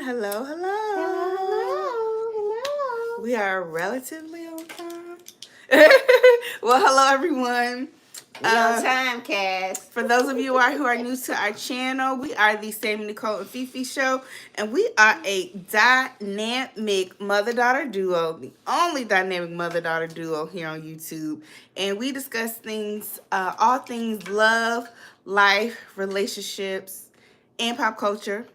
Hello, Hello, hello. hello. We are relatively on time. Well, hello, everyone. We on time, Cass. For those of you who are new to our channel, we are the Sammy, Nicole, and Fifi Show, and we are a dynamic mother-daughter duo, the only dynamic mother-daughter duo here on YouTube. And we discuss things, all things love, life, relationships, and pop culture.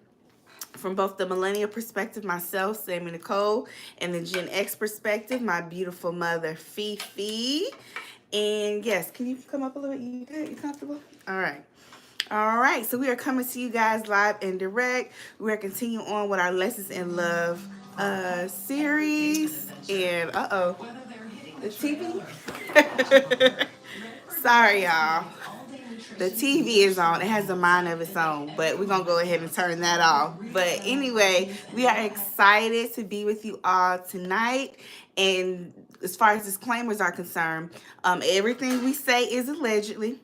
From both the millennial perspective, myself, Sammy Nicole, and the Gen X perspective, my beautiful mother, Fifi. And yes, can you come up a little bit? You good? You comfortable? All right. All right. So we are coming to you guys live and direct. We are continuing on with our Lessons in Love series. And the TV. Sorry, y'all. The TV is on. It has a mind of its own, but we're going to go ahead and turn that off. But anyway, we are excited to be with you all tonight. And as far as disclaimers are concerned, everything we say is allegedly.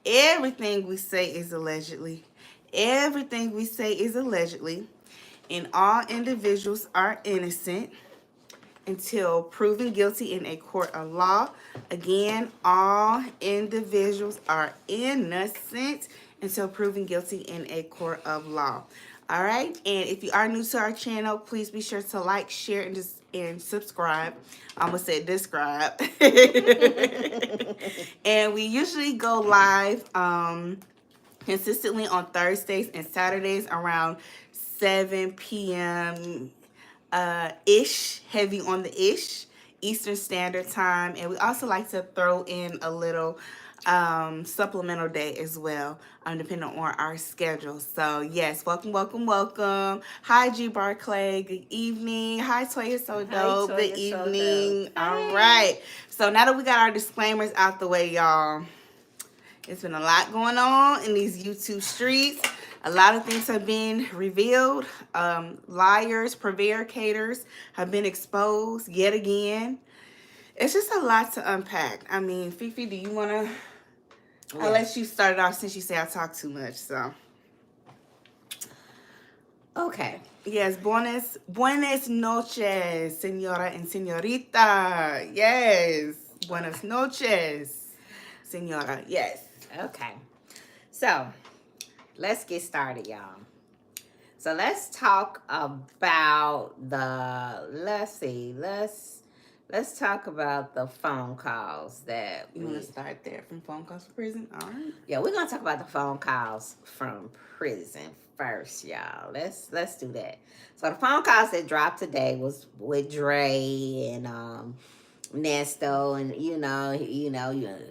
Everything we say is allegedly. Everything we say is allegedly. And all individuals are innocent until proven guilty in a court of law. Again, all individuals are innocent until proven guilty in a court of law. All right, and if you are new to our channel, please be sure to like, share, and subscribe. I almost said describe. And we usually go live consistently on Thursdays and Saturdays around 7 p.m. Ish, heavy on the ish, Eastern Standard Time. And we also like to throw in a little supplemental day as well, depending on our schedule. So yes, welcome, welcome, welcome. Hi, G Barclay. Good evening. Hi, Toya So Dope. Good evening. All right. So now that we got our disclaimers out the way, y'all, it's been a lot going on in these YouTube streets. A lot of things have been revealed. Liars, prevaricators have been exposed yet again. It's just a lot to unpack. I mean, Fifi, do you want to... I'll let you start it off since you say I talk too much, so... Okay. Yes, buenas noches, señora and señorita. Yes, buenas noches, señora. Yes. Okay. So, let's get started, y'all. So, let's talk about let's talk about the phone calls that You want to start there from phone calls from prison? All right. Yeah, we're gonna talk about the phone calls from prison first, y'all. Let's do that. So the phone calls that dropped today was with Dre and Nesto, and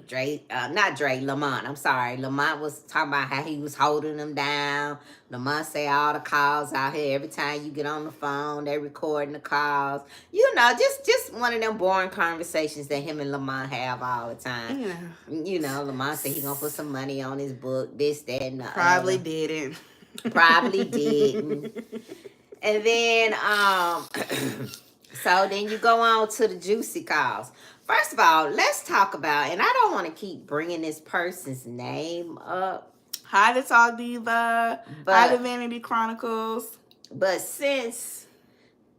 Dre, not Dre, Lamont. I'm sorry, Lamont was talking about how he was holding them down. Lamont say all the calls out here. Every time you get on the phone, they recording the calls. Just one of them boring conversations that him and Lamont have all the time. Yeah. Lamont said he gonna put some money on his book. This, that, and the Probably other. didn't. Probably didn't. And then so then you go on to the juicy calls. First of all, let's talk about, and I don't want to keep bringing this person's name up. Hi, the Talk Diva. Hi, the Vanity Chronicles. But since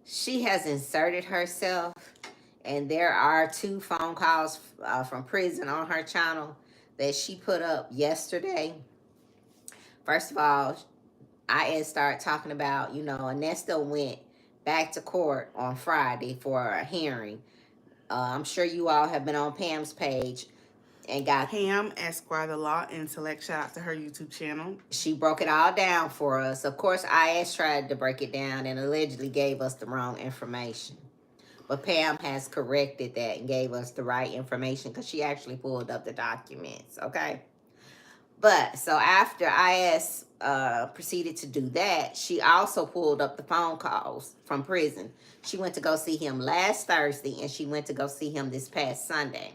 she has inserted herself, and there are 2 phone calls from prison on her channel that she put up yesterday. First of all, I started talking about, Ernesto went back to court on Friday for a hearing. I'm sure you all have been on Pam's page and got Pam Esquire, the Law Intellect. Shout out to her YouTube channel. She broke it all down for us. Of course, IS tried to break it down and allegedly gave us the wrong information. But Pam has corrected that and gave us the right information because she actually pulled up the documents, okay? But so after IS proceeded to do that, she also pulled up the phone calls from prison. She went to go see him last Thursday, and she went to go see him this past Sunday.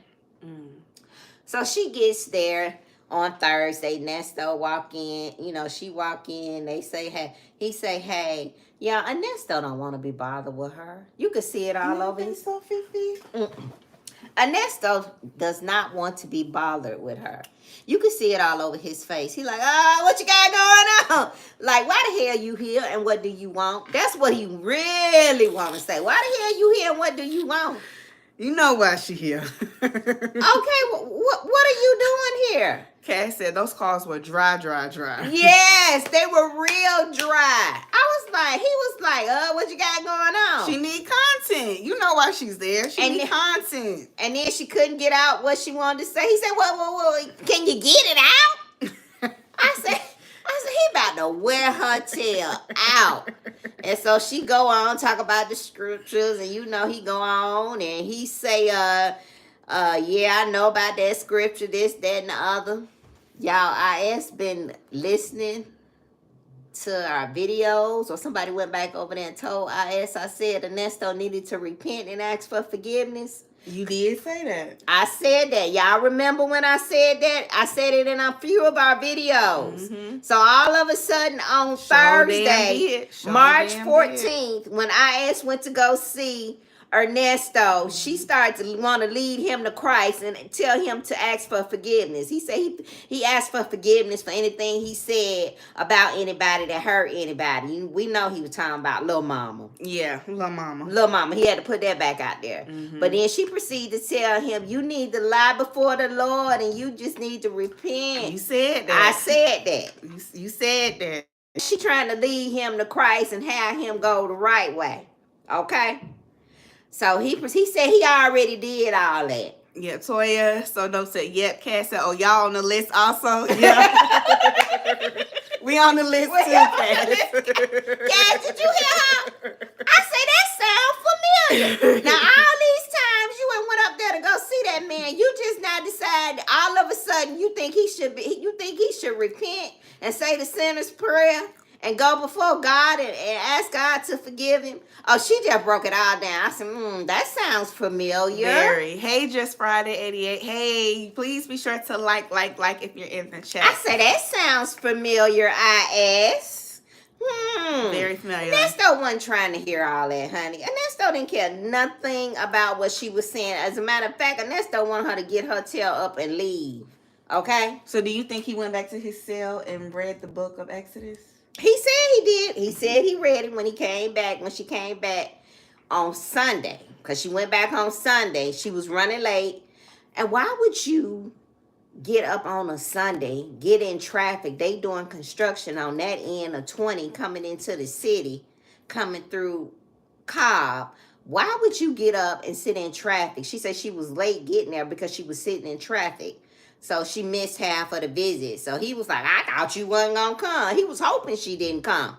So she gets there on Thursday. Nesto walk in. She walk in. They say, hey. He say, hey. Yeah, Ernesto don't want to be bothered with her. You could see it all over his... So, Fifi? Ernesto does not want to be bothered with her. You can see it all over his face. He like, oh, what you got going on? Like, why the hell you here and what do you want? That's what he really want to say. Why the hell you here and what do you want? You know why she here. Okay, what are you doing here? Cass said those calls were dry. Yes, they were real dry. He was like, what you got going on? She need content. You know why she's there. She need content. And then she couldn't get out what she wanted to say. He said, well, can you get it out? I said, he about to wear her tail out. And so she go on, talk about the scriptures, and you know he go on and he say, yeah, I know about that scripture, this, that, and the other. Y'all, IS been listening to our videos, or somebody went back over there and told IS, I said Ernesto needed to repent and ask for forgiveness. You did say that. I said that. Y'all remember when I said that? I said it in a few of our videos. Mm-hmm. So all of a sudden on Thursday, March 14th, when IS went to go see Ernesto, she started to want to lead him to Christ and tell him to ask for forgiveness. He said he asked for forgiveness for anything he said about anybody that hurt anybody. We know he was talking about Lil Mama. Yeah, Lil Mama. Lil Mama. He had to put that back out there. Mm-hmm. But then she proceeded to tell him, you need to lie before the Lord and you just need to repent. You said that. I said that. You said that. She trying to lead him to Christ and have him go the right way. Okay? So he said he already did all that. Yeah, Toya. So don't say, yep. Cass said, oh, y'all on the list also? Yeah. We on the list too, Cass. Cass, did you hear her? I say that sounds familiar. Now, all these times you went up there to go see that man, you just now decided all of a sudden you think he should repent and say the sinner's prayer and go before God and ask God to forgive him. Oh, she just broke it all down. I said, that sounds familiar. Very. Hey, Just Friday 88. Hey, please be sure to like if you're in the chat. I said, that sounds familiar, I asked. Very familiar. Ernesto wasn't trying to hear all that, honey. Ernesto didn't care nothing about what she was saying. As a matter of fact, Ernesto wanted her to get her tail up and leave. Okay? So do you think he went back to his cell and read the book of Exodus? He said he did. He said he read it when she came back on Sunday. Because she went back on Sunday. She was running late. And why would you get up on a Sunday, get in traffic? They doing construction on that end of 20 coming into the city, coming through Cobb. Why would you get up and sit in traffic? She said she was late getting there because she was sitting in traffic. So she missed half of the visit. So he was like, I thought you wasn't going to come. He was hoping she didn't come.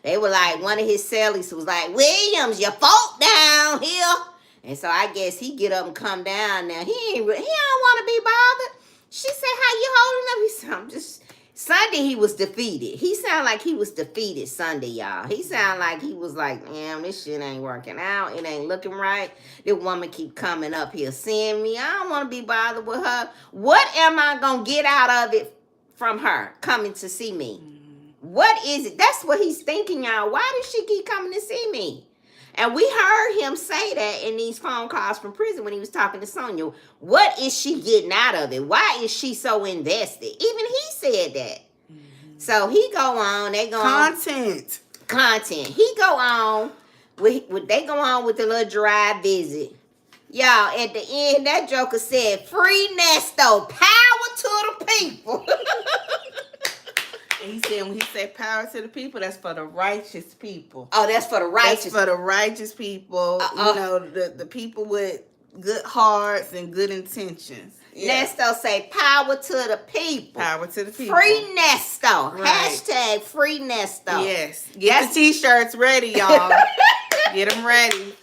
They were like, one of his cellies was like, Williams, your fault down here. And so I guess he get up and come down now. He don't want to be bothered. She said, how you holding up? He said, I'm just... Sunday he was defeated. He sounded like he was defeated Sunday, y'all. He sounded like he was like, damn, this shit ain't working out. It ain't looking right. This woman keep coming up here seeing me. I don't want to be bothered with her. What am I going to get out of it from her coming to see me? What is it? That's what he's thinking, y'all. Why does she keep coming to see me? And we heard him say that in these phone calls from prison when he was talking to Sonia. What is she getting out of it? Why is she so invested? Even he said that. Mm-hmm. So he go on. They go Content. He go on. They go on with the little dry visit. Y'all, at the end, that joker said, free Nesto, power to the people. He said when he said power to the people, that's for the righteous people. Oh, that's for the righteous. That's for the righteous people. You know, the people with good hearts and good intentions. Yeah. Nesto say power to the people. Power to the people. Free Nesto. Right. Hashtag free Nesto. Yes. Get the t-shirts ready, y'all. Get them ready.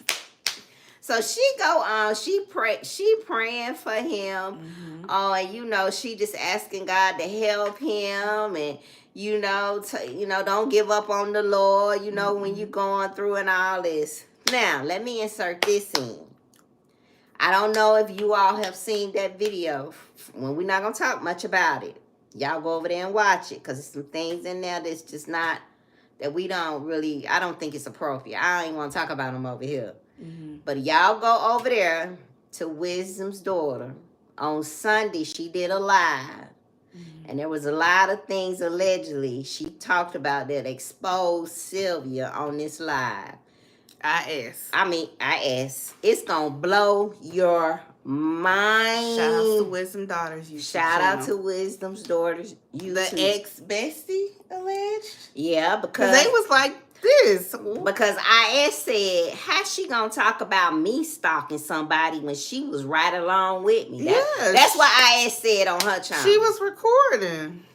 So she go on. She praying for him. Mm-hmm. And you know, she just asking God to help him and. Don't give up on the Lord, when you're going through and all this. Now, let me insert this in. I don't know if you all have seen that video. When we're not going to talk much about it. Y'all go over there and watch it because there's some things in there that's just not, that we don't really, I don't think it's appropriate. I don't even want to talk about them over here. Mm-hmm. But y'all go over there to Wisdom's daughter. On Sunday, she did a live. And there was a lot of things allegedly she talked about that exposed Sylvia on this live. I asked. It's going to blow your mind. Shout out to Wisdom Daughters YouTube Shout out channel. to Wisdom's Daughters YouTube. The ex-bestie alleged? Yeah, because they was like this. Because I said, how's she going to talk about me stalking somebody when she was right along with me? That's what I said on her channel. She was recording.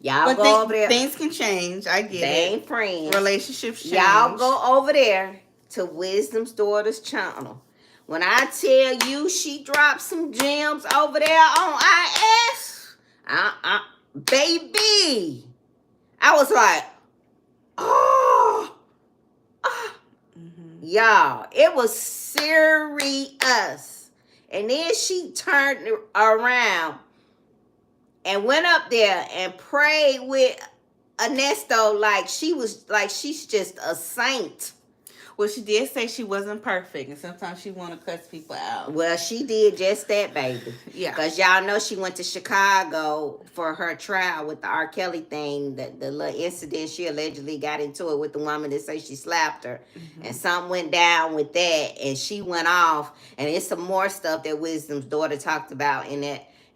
Y'all go over there. Things can change. I get it. They ain't friends. Relationships change. Y'all go over there to Wisdom's Daughter's channel. When I tell you she dropped some gems over there on IS, baby, I was like, y'all, it was serious. And then she turned around and went up there and prayed with Ernesto like she's just a saint. Well, she did say she wasn't perfect, and sometimes she want to cuss people out. Well, she did just that, baby. Yeah. Because y'all know she went to Chicago for her trial with the R. Kelly thing, the little incident she allegedly got into it with the woman that say she slapped her. Mm-hmm. And something went down with that, and she went off. And it's some more stuff that Wisdom's daughter talked about in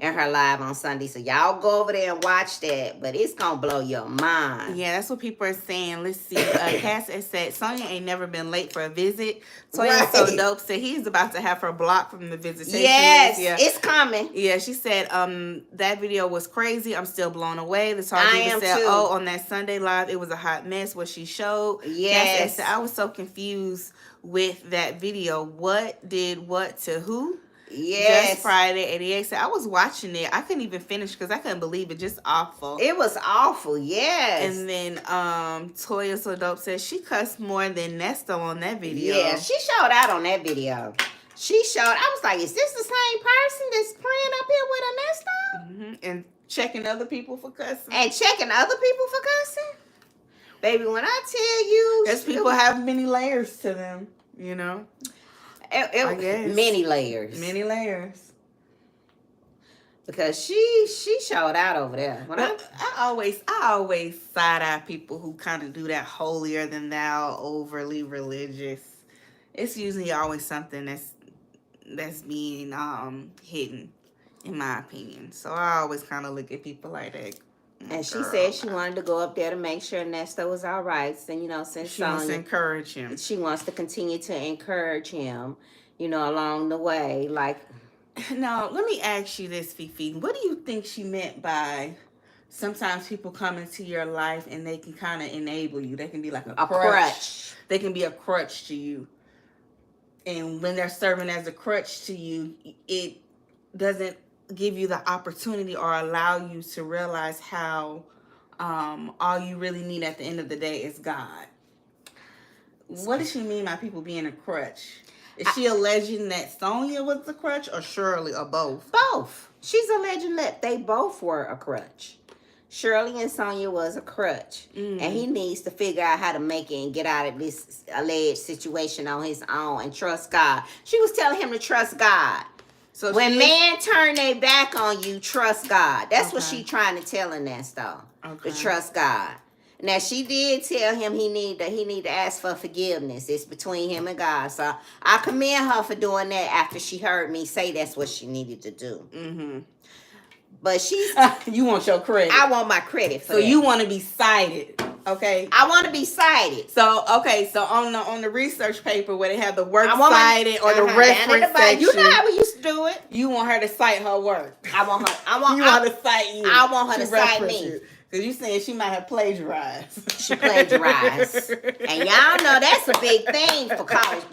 her live on Sunday. So y'all go over there and watch that. But it's going to blow your mind. Yeah, that's what people are saying. Let's see. Cass said, Sonya ain't never been late for a visit. Toya So Dope said he's about to have her blocked from the visitation. Yes, it's coming. Yeah, she said that video was crazy. I'm still blown away. The Tar I Diva am said, too. on that Sunday live, it was a hot mess what she showed. Yes. Cass said, I was so confused with that video. What did what to who? Yes. Just Friday, 88 said, I was watching it. I couldn't even finish because I couldn't believe it. Just awful. It was awful, yes. And then Toya So Dope said she cussed more than Nesto on that video. Yeah, she showed out on that video. I was like, is this the same person that's praying up here with Ernesto? Mm-hmm. And checking other people for cussing. And checking other people for cussing? Baby, when I tell you... Because people have many layers to them, you know? I guess. Many layers. Many layers. Because she showed out over there. When I always side eye people who kind of do that holier than thou, overly religious. It's usually always something that's being hidden, in my opinion. So I always kind of look at people like that. And she said she wanted to go up there to make sure Ernesto was all right. So, since she wants to encourage him. She wants to continue to encourage him, along the way. Like, now, let me ask you this, Fifi. What do you think she meant by sometimes people come into your life and they can kind of enable you? They can be like a crutch. They can be a crutch to you. And when they're serving as a crutch to you, it doesn't give you the opportunity or allow you to realize how all you really need at the end of the day is God. What does she mean by people being a crutch? Is she alleging that Sonya was a crutch or Shirley or both? Both. She's alleging that they both were a crutch. Shirley and Sonya was a crutch. And he needs to figure out how to make it and get out of this alleged situation on his own and trust God. She was telling him to trust God. So when men turn their back on you, trust God. That's what she trying to tell Ernesto. To trust God. Now she did tell him he need to ask for forgiveness. It's between him and God. So I commend her for doing that after she heard me say that's what she needed to do. Mm-hmm. But she's you want your credit. I want my credit for that. So you want to be cited. Okay. I want to be cited. So on the research paper where they have the work cited or the reference section, you know how we used to do it. You want her to cite her work. I want her. You want her to cite you. I want her to cite me. Because you saying she might have plagiarized. She plagiarized. And y'all know that's a big thing for college.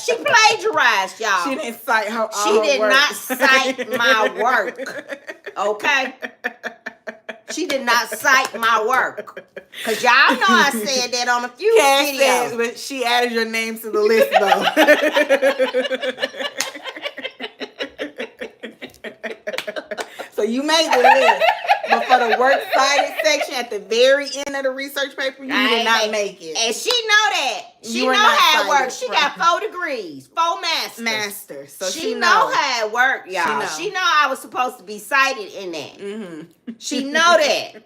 She plagiarized, y'all. She didn't cite her She did not cite my work. Okay? She did not cite my work. Because y'all know I said that on a few videos. But she added your name to the list, though. So you made the list. But for the works cited section at the very end of the research paper, you did not make it. And she know that. She You know are not how it cited, works. She right. got 4 degrees, 4 masters. Master. So she know how it worked, y'all. She know I was supposed to be cited in that. Mm-hmm. She know that.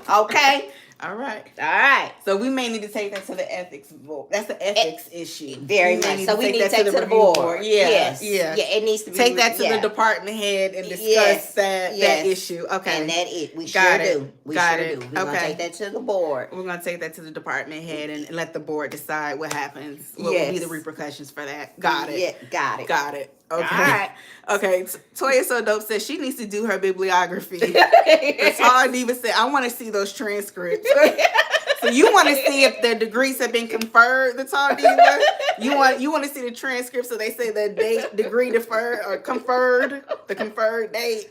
Okay? All right. All right. So we may need to take that to the ethics board. That's the ethics issue. Very much. So we need to take that to the board. Yeah. Yes. Yeah. Yeah. It needs to be take that to the department head and discuss that issue. Okay. And that we Got sure it. do. We Got sure it. do. We're gonna take that to the board. We're gonna take that to the department head and let the board decide what happens. What will be the repercussions for that? Got it. Yeah. Got it. Got it. Okay. All right. Okay. Toya So Dope says she needs to do her bibliography. That's all I even said. I want to see those transcripts. So you want to see if their degrees have been conferred, the Tall Diva? You want to see the transcript so they say the date, degree deferred or conferred, the conferred date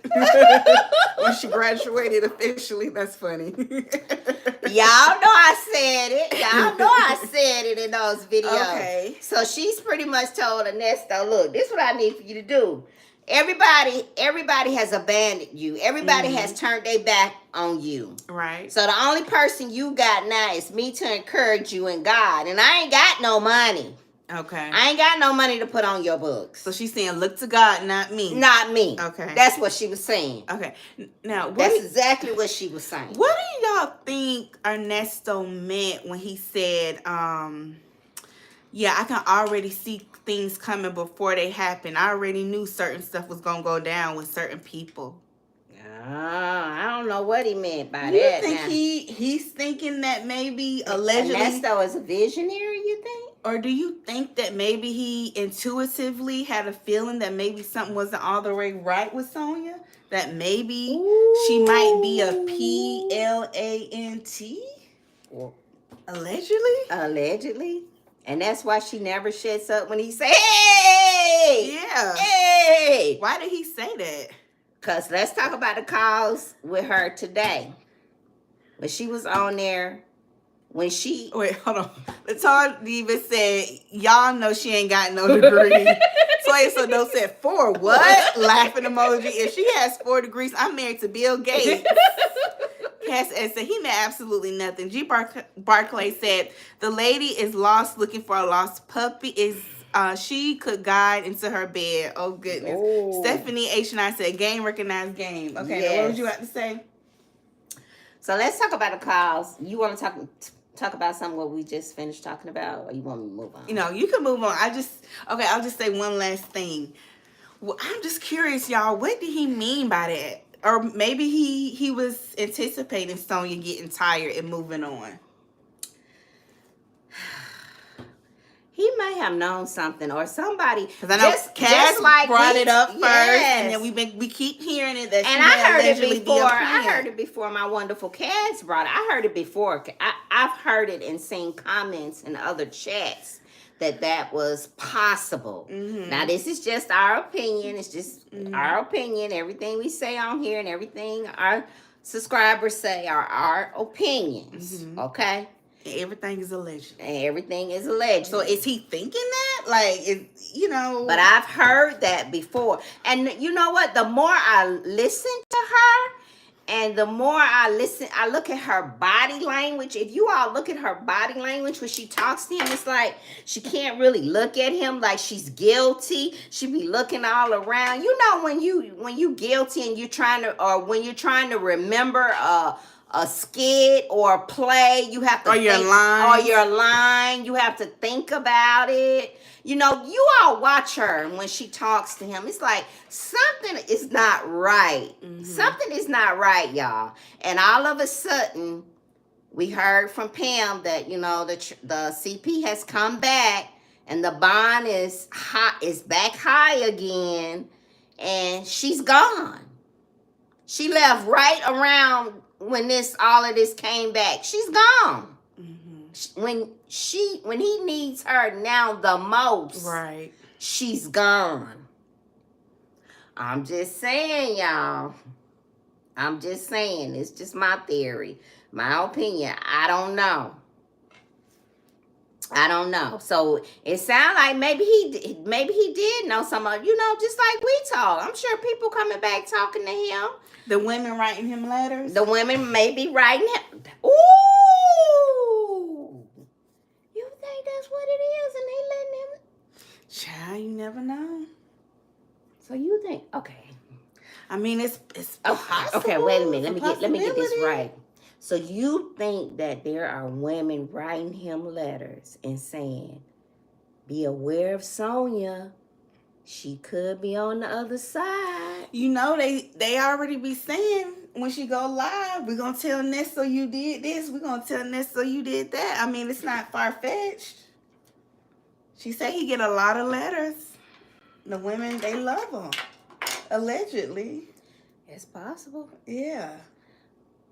when she graduated officially. That's funny. Y'all know I said it. Y'all know I said it in those videos. Okay. So she's pretty much told Ernesto, look, this is what I need for you to do. Everybody has abandoned you. Everybody has turned their back on you. Right. So the only person you got now is me to encourage you in God. And I ain't got no money. Okay. I ain't got no money to put on your books. So she's saying, look to God, not me. Not me. Okay. That's what she was saying. Okay. Now, that's exactly what she was saying. What do y'all think Ernesto meant when he said, yeah, I can already see things coming before they happen. I already knew certain stuff was going to go down with certain people. I don't know what he meant by that. You think he's thinking that maybe allegedly... Ernesto is a visionary, you think? Or do you think that maybe he intuitively had a feeling that maybe something wasn't all the way right with Sonya? That maybe she might be a PLANT? Allegedly? Allegedly. And that's why she never shuts up when he say, hey! Yeah. Hey! Why did he say that? Because let's talk about the calls with her today. When she was on there, when she... Wait, hold on. The Tall Diva said, y'all know she ain't got no degree. Toya So Dope said, 4 what? Laughing emoji. If she has 4 degrees, I'm married to Bill Gates. Cass said he meant absolutely nothing. G. Barclay said, the lady is lost looking for a lost puppy. She could guide into her bed. Oh, goodness. Oh. Stephanie H9 said, game recognized game. Okay, yes. Now what would you have to say? So let's talk about the calls. You want to talk about something what we just finished talking about, or you want me to move on? You can move on. I'll just say one last thing. Well, I'm just curious, y'all. What did he mean by that? Or maybe he was anticipating Sonya getting tired and moving on. He may have known something or somebody. Because I know Cass like brought it up first, yes. and then we keep hearing it. That and she I heard it allegedly before. Be a I heard it before my wonderful Cass brought it. I heard it before. I've heard it and seen comments in other chats that was possible. Mm-hmm. Now, this is just our opinion. It's just our opinion. Everything we say on here and everything our subscribers say are our opinions. Mm-hmm. Okay? Everything is alleged. And everything is alleged. So is he thinking that? Like, But I've heard that before. And you know what? The more I listen to her, and the more I look at her body language. If you all look at her body language when she talks to him, it's like she can't really look at him like she's guilty. She be looking all around. You know when you guilty and when you're trying to remember a skit or a play, you have to your line. You have to think about it. You all watch her when she talks to him. It's like something is not right. Mm-hmm. Something is not right, y'all. And all of a sudden, we heard from Pam that the CP has come back and the bond is back high again, and she's gone. She left right around when all of this came back. She's gone. Mm-hmm. When he needs her now the most, right? She's gone. I'm just saying, y'all. I'm just saying. It's just my theory, my opinion. I don't know. I don't know. So it sounds like maybe he did know some of, just like we talk. I'm sure people coming back talking to him. The women writing him letters. The women may be writing him. Ooh, you think that's what it is, and they letting him? Child, you never know. So you think? Okay. I mean, it's possible. Okay. Wait a minute. Let me get this right. So you think that there are women writing him letters and saying, "Be aware of Sonia. She could be on the other side." You know, they already be saying when she go live, we're gonna tell Nesto you did this. We're gonna tell Nesto you did that. I mean, it's not far fetched. She said he get a lot of letters. The women, they love him. Allegedly. It's possible. Yeah.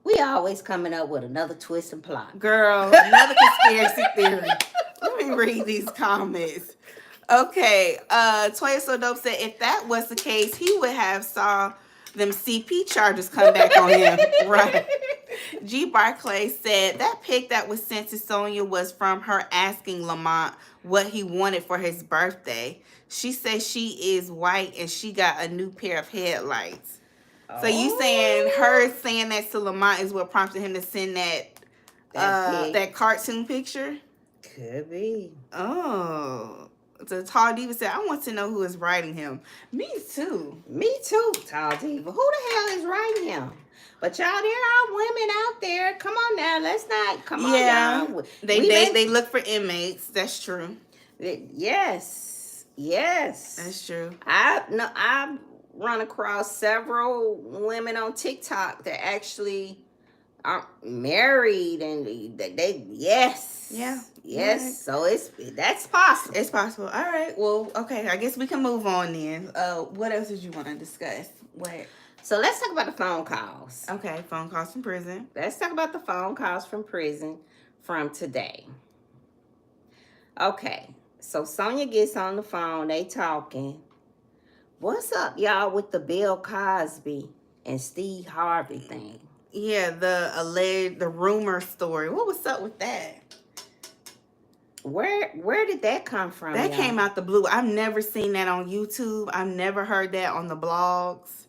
We always coming up with another twist and plot. Girl, another conspiracy theory. Let me read these comments. Okay, Toya So Dope said if that was the case, he would have saw them CP charges come back on him. Right. G. Barclay said that pic that was sent to Sonia was from her asking Lamont what he wanted for his birthday. She says she is white and she got a new pair of headlights. So you saying her saying that to Lamont is what prompted him to send that cartoon picture? Could be. Oh. So Tall Diva said, I want to know who is writing him. Me too. Me too, Tall Diva. Who the hell is writing him? But y'all, there are women out there. Come on now. Let's not. Come on now. They look for inmates. That's true. Yes. Yes. That's true. I've run across several women on TikTok that actually are married and they yes. Yeah. Yes. Right. So that's possible. It's possible. All right. Well, okay. I guess we can move on then. What else did you want to discuss? What? So let's talk about the phone calls. Okay, phone calls from prison. Let's talk about the phone calls from prison from today. Okay. So Sonia gets on the phone, they talking. What's up, y'all, with the Bill Cosby and Steve Harvey thing? Yeah, the rumor story. What was up with that? Where did that come from? That y'all? came out the blue. I've never seen that on YouTube. I've never heard that on the blogs.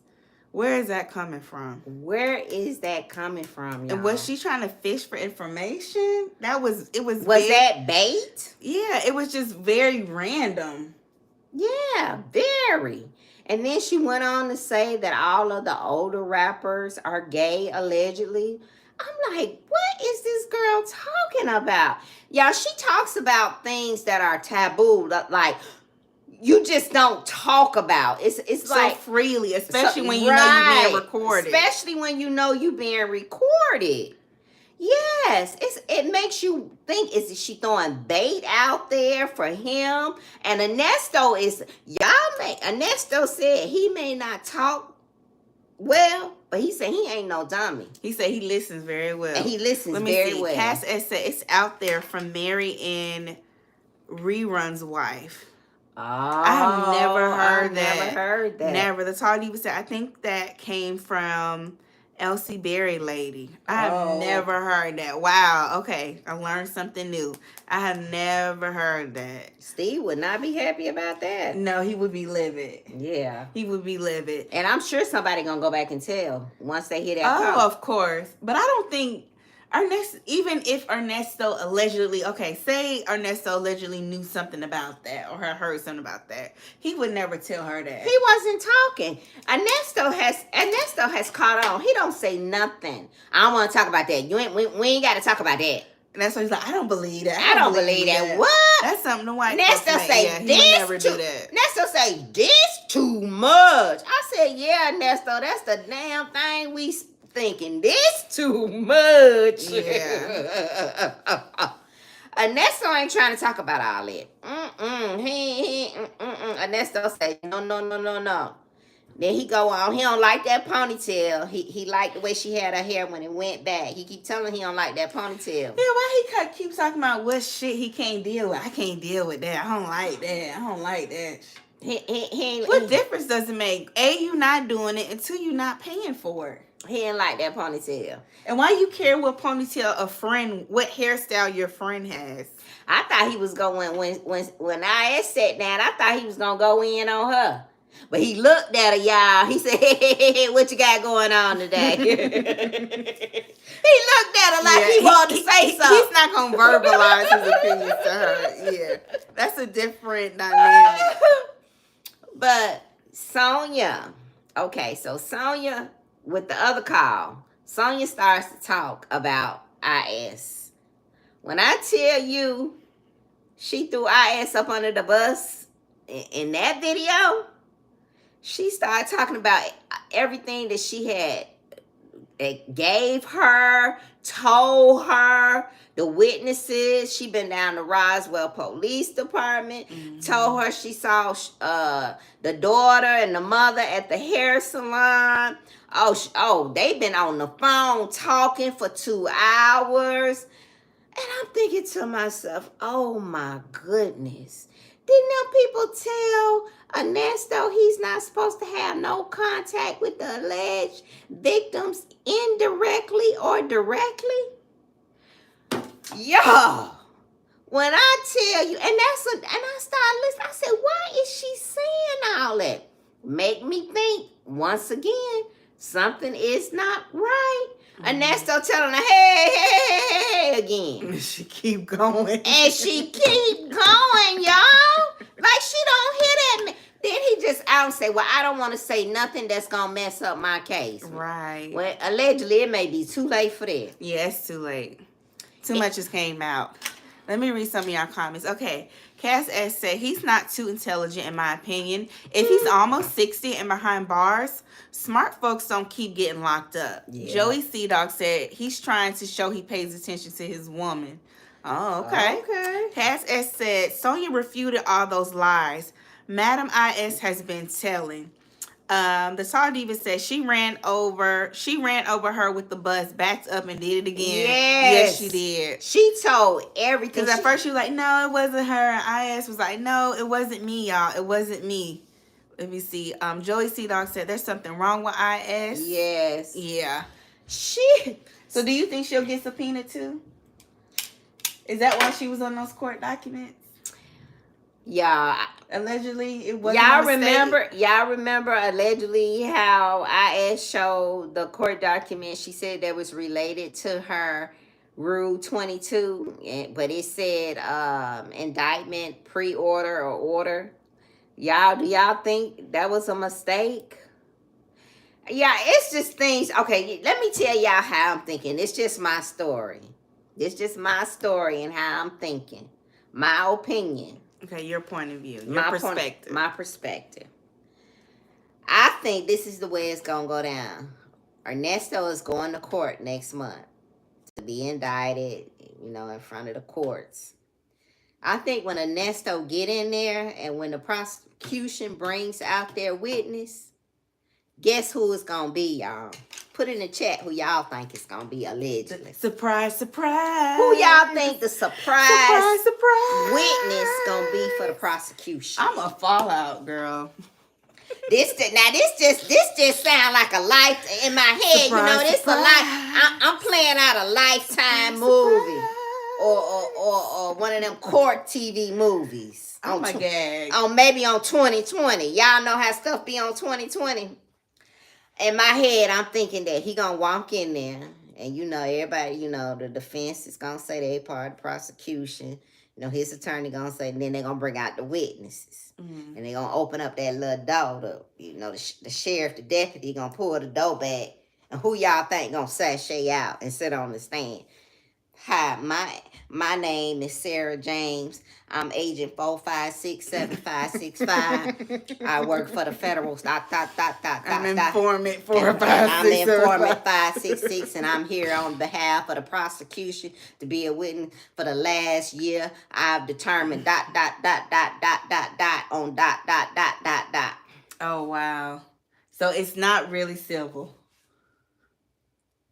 Where is that coming from? Where is that coming from, y'all? And was she trying to fish for information? Was that bait? Yeah, it was just very random. Yeah, very. And then she went on to say that all of the older rappers are gay, allegedly. I'm like, what is this girl talking about? Y'all, she talks about things that are taboo, like you just don't talk about. It's so like freely, especially when you know you're being recorded. Especially when you know you're being recorded. Yes, it makes you think, is she throwing bait out there for him? And Ernesto said he may not talk well, but he said he ain't no dummy. He said he listens very well. And he listens very well. Cass said it's out there from Mary and Rerun's wife. Oh, I have never heard that. Never heard that. Never. The Tall Diva said, I think that came from Elsie Berry lady. I have never heard that. Wow. Okay. I learned something new. I have never heard that. Steve would not be happy about that. No, he would be livid. Yeah. He would be livid. And I'm sure somebody gonna go back and tell once they hear that call. Oh, of course. But I don't think even if Ernesto allegedly, say Ernesto allegedly knew something about that or heard something about that, he would never tell her that. He wasn't talking. Ernesto has caught on. He don't say nothing. I don't want to talk about that. We ain't got to talk about that. And that's why he's like, I don't believe that. I don't believe that. What? That's something the white Ernesto folks say yeah, this he would never do that. Ernesto say this too much. I said, yeah, Ernesto, that's the damn thing we thinking. This too much. Yeah. Ernesto ain't trying to talk about all that. Ernesto say, no. Then he go on. He don't like that ponytail. He liked the way she had her hair when it went back. He keep telling he don't like that ponytail. Yeah, why he keeps talking about what shit he can't deal with? I can't deal with that. I don't like that. I don't like that. What difference does it make? A, you not doing it, and two, you not paying for it. He didn't like that ponytail. And why you care what ponytail what hairstyle your friend has? I thought he was going when I sat down. I thought he was gonna go in on her, but he looked at her, y'all. He said, "Hey, what you got going on today?" He looked at her like he wanted to say something. He's not gonna verbalize his opinions to her. Yeah, that's a different dynamic. But Sonya, okay, so Sonya with the other call, Sonya starts to talk about IS. When I tell you she threw IS up under the bus in that video, she started talking about everything that she had gave her, told her, the witnesses. She been down to Roswell Police Department, told her she saw the daughter and the mother at the hair salon. Oh, they've been on the phone talking for 2 hours. And I'm thinking to myself, oh my goodness. Didn't them people tell Ernesto he's not supposed to have no contact with the alleged victims indirectly or directly? Yo, when I tell you, and I started listening, I said, why is she saying all that? Make me think, once again, something is not right. Ernesto telling her, hey, again. She keep going. And she keep going, y'all. Like she don't hear that. Then he just out and say, well, I don't want to say nothing that's going to mess up my case. Right. Well, allegedly, it may be too late for that. Yeah, it's too late. Too much just came out. Let me read some of y'all comments. Okay. Cass S said, he's not too intelligent in my opinion. If he's almost 60 and behind bars, smart folks don't keep getting locked up. Yeah. Joey C Dog said, he's trying to show he pays attention to his woman. Oh, okay. Okay. Cass S said, Sonya refuted all those lies Madam IS has been telling. The tall diva said she ran over her with the bus, backed up and did it again. Yes, she did. She told everything. Because at first she was like, no, it wasn't her. IS was like, no, it wasn't me, y'all. It wasn't me. Let me see. Joey C Dog said there's something wrong with IS. Yes. Yeah. Shit. So do you think she'll get subpoenaed too? Is that why she was on those court documents? Yeah. Allegedly, it wasn't. Y'all remember allegedly how IS showed the court document. She said that was related to her Rule 22, but it said indictment, pre-order, or order. Do y'all think that was a mistake? Yeah, it's just things. Okay, let me tell y'all how I'm thinking. It's just my story. It's just my story and how I'm thinking. My opinion. Okay, your point of view, your perspective. My perspective. I think this is the way it's going to go down. Ernesto is going to court next month to be indicted, in front of the courts. I think when Ernesto get in there and when the prosecution brings out their witness, guess who it's going to be, y'all? Put in the chat who y'all think it's going to be allegedly. Surprise, surprise. Who y'all think the surprise surprise witness going to be for the prosecution? I'm a Fallout girl. This just sound like a life in my head. Surprise, This surprise. A life. I'm playing out a Lifetime movie or one of them court TV movies. Oh my God. On maybe on 2020. Y'all know how stuff be on 2020. In my head, I'm thinking that he gonna walk in there, and everybody, the defense is gonna say they part of the prosecution. His attorney gonna say, and then they're gonna bring out the witnesses, and they're gonna open up that little door. The sheriff, the deputy, gonna pull the door back, and who y'all think gonna sashay out and sit on the stand? Hi, my name is Sarah James. I'm agent 4567565. I work for the federal. I'm informant 456. I'm informant 566, and I'm here on behalf of the prosecution to be a witness for the last year. I've determined ... on ... Oh wow! So it's not really civil.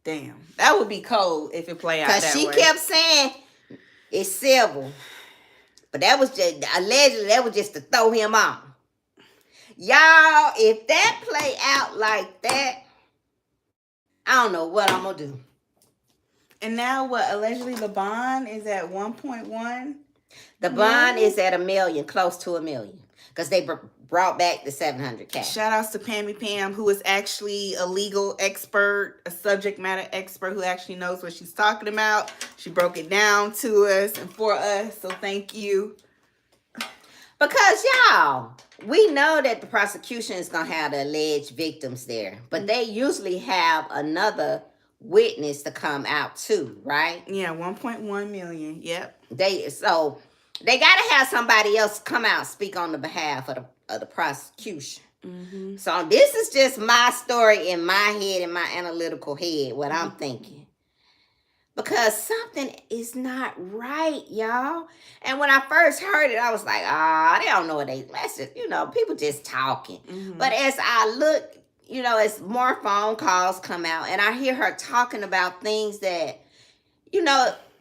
Damn, that would be cold if it played out that way. Because she kept saying it's civil. But that was just, allegedly, that was just to throw him off. Y'all, if that play out like that, I don't know what I'm gonna do. And now what? Allegedly, the bond is at 1.1. The bond is at $1 million, close to $1 million, because they brought back the 700K. Shout outs to Pammy Pam, who is actually a legal expert, a subject matter expert who actually knows what she's talking about. She broke it down to us and for us, so thank you. Because y'all, we know that the prosecution is gonna have the alleged victims there, but they usually have another witness to come out too, right? Yeah, 1.1 million. Yep. They gotta have somebody else come out and speak on the behalf of the prosecution. Mm-hmm. So this is just my story in my head, in my analytical head, what I'm thinking. Because something is not right, y'all. And when I first heard it, I was like, they don't know what that's just, people just talking. Mm-hmm. But as I look, as more phone calls come out and I hear her talking about things that,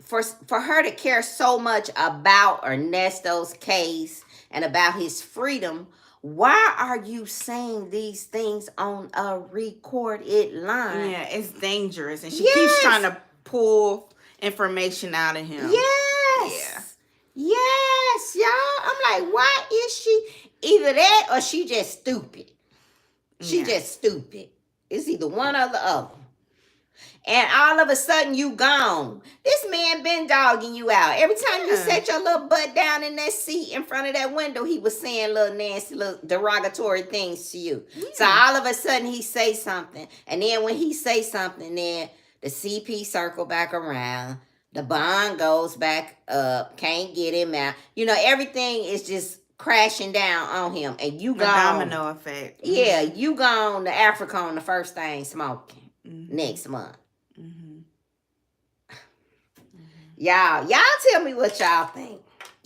for her to care so much about Ernesto's case and about his freedom, why are you saying these things on a recorded line? Yeah, it's dangerous. And she keeps trying to pull information out of him. Yes. Yeah. Yes, y'all. I'm like, why is she either that or she just stupid? She just stupid. It's either one or the other. And all of a sudden you gone. This man been dogging you out. Every time you set your little butt down in that seat in front of that window, he was saying little nasty, little derogatory things to you. Yeah. So all of a sudden he say something. And then when he say something, then the CP circle back around. The bond goes back up. Can't get him out. Everything is just crashing down on him. And you gone. Domino effect. Yeah, you gone to Africa on the first thing smoking next month. Mm-hmm. Y'all tell me what y'all think.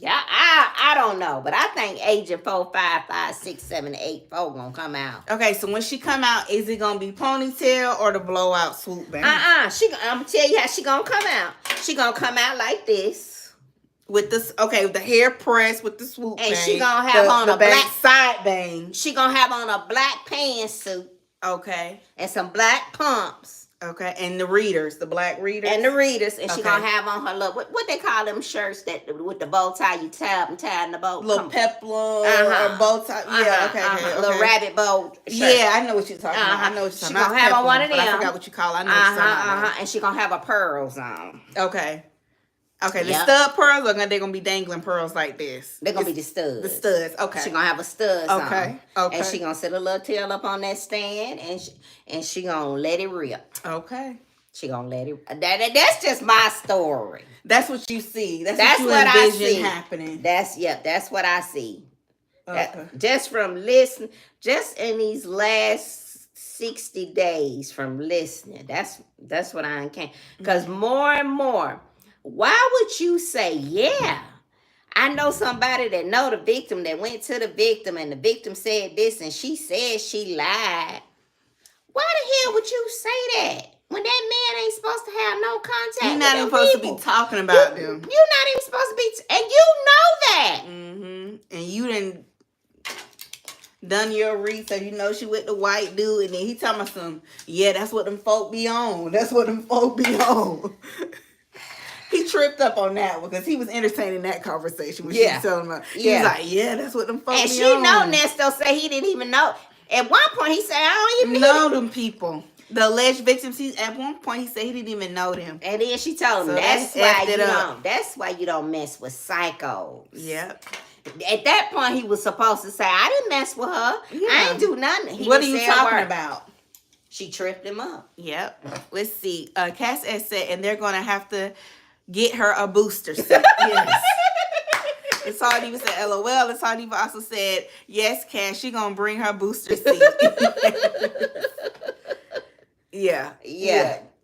I don't know, but I think Agent 4556784 gonna come out. Okay, so when she come out, is it gonna be ponytail or the blowout swoop bang? I'm gonna tell you how she gonna come out. She gonna come out like this. With this, the hair pressed with the swoop bang. And she gonna have on a black side bang. She gonna have on a black pantsuit. Okay. And some black pumps. Okay, and the black readers. And the readers, and she gonna have on her little, what they call them shirts that with the bow tie, you tie in the bow. Little peplum or bow tie. Yeah, okay. Little rabbit bow shirt. Yeah, I know what you're talking about. I know what you're talking about. She gonna have on one of them. I forgot what you call it. I know what you're talking about. And she gonna have her pearls on. Okay. Okay, the stud pearls, or they're going to be dangling pearls like this? They're going to be the studs. The studs, okay. She going to have a studs on. Okay. And she going to set a little tail up on that stand, and she going to let it rip. Okay. She going to let it... That's just my story. That's what you see. That's what you I envision see happening. That's what I see. Okay. Just from listening, just in these last 60 days from listening, that's what I came. Because more and more... Why would you say, yeah, I know somebody that know the victim that went to the victim and the victim said this and she said she lied? Why the hell would you say that when that man ain't supposed to have no contact You're with not even supposed to be talking about them. You're not even supposed to be, and you know that. Mm-hmm. And you done done your research. You know she with the white dude and then he talking about some, that's what them folk be on. That's what them folk be on. He tripped up on that one because he was entertaining that conversation when she was telling him. He was like, that's what them folks and be on. And she know Nesto said he didn't even know. At one point, he said, I don't even know them people. The alleged victims, at one point, he said he didn't even know them. And then she told him, that's why you don't mess with psychos. Yep. At that point, he was supposed to say, I didn't mess with her. Yeah. I ain't do nothing. What are you talking about? She tripped him up. Yep. Let's see. CashApp said, and they're going to have to get her a booster seat. Yes. And Sardiva said, LOL. And Sardiva also said, yes, Cash, she gonna bring her booster seat. Yeah.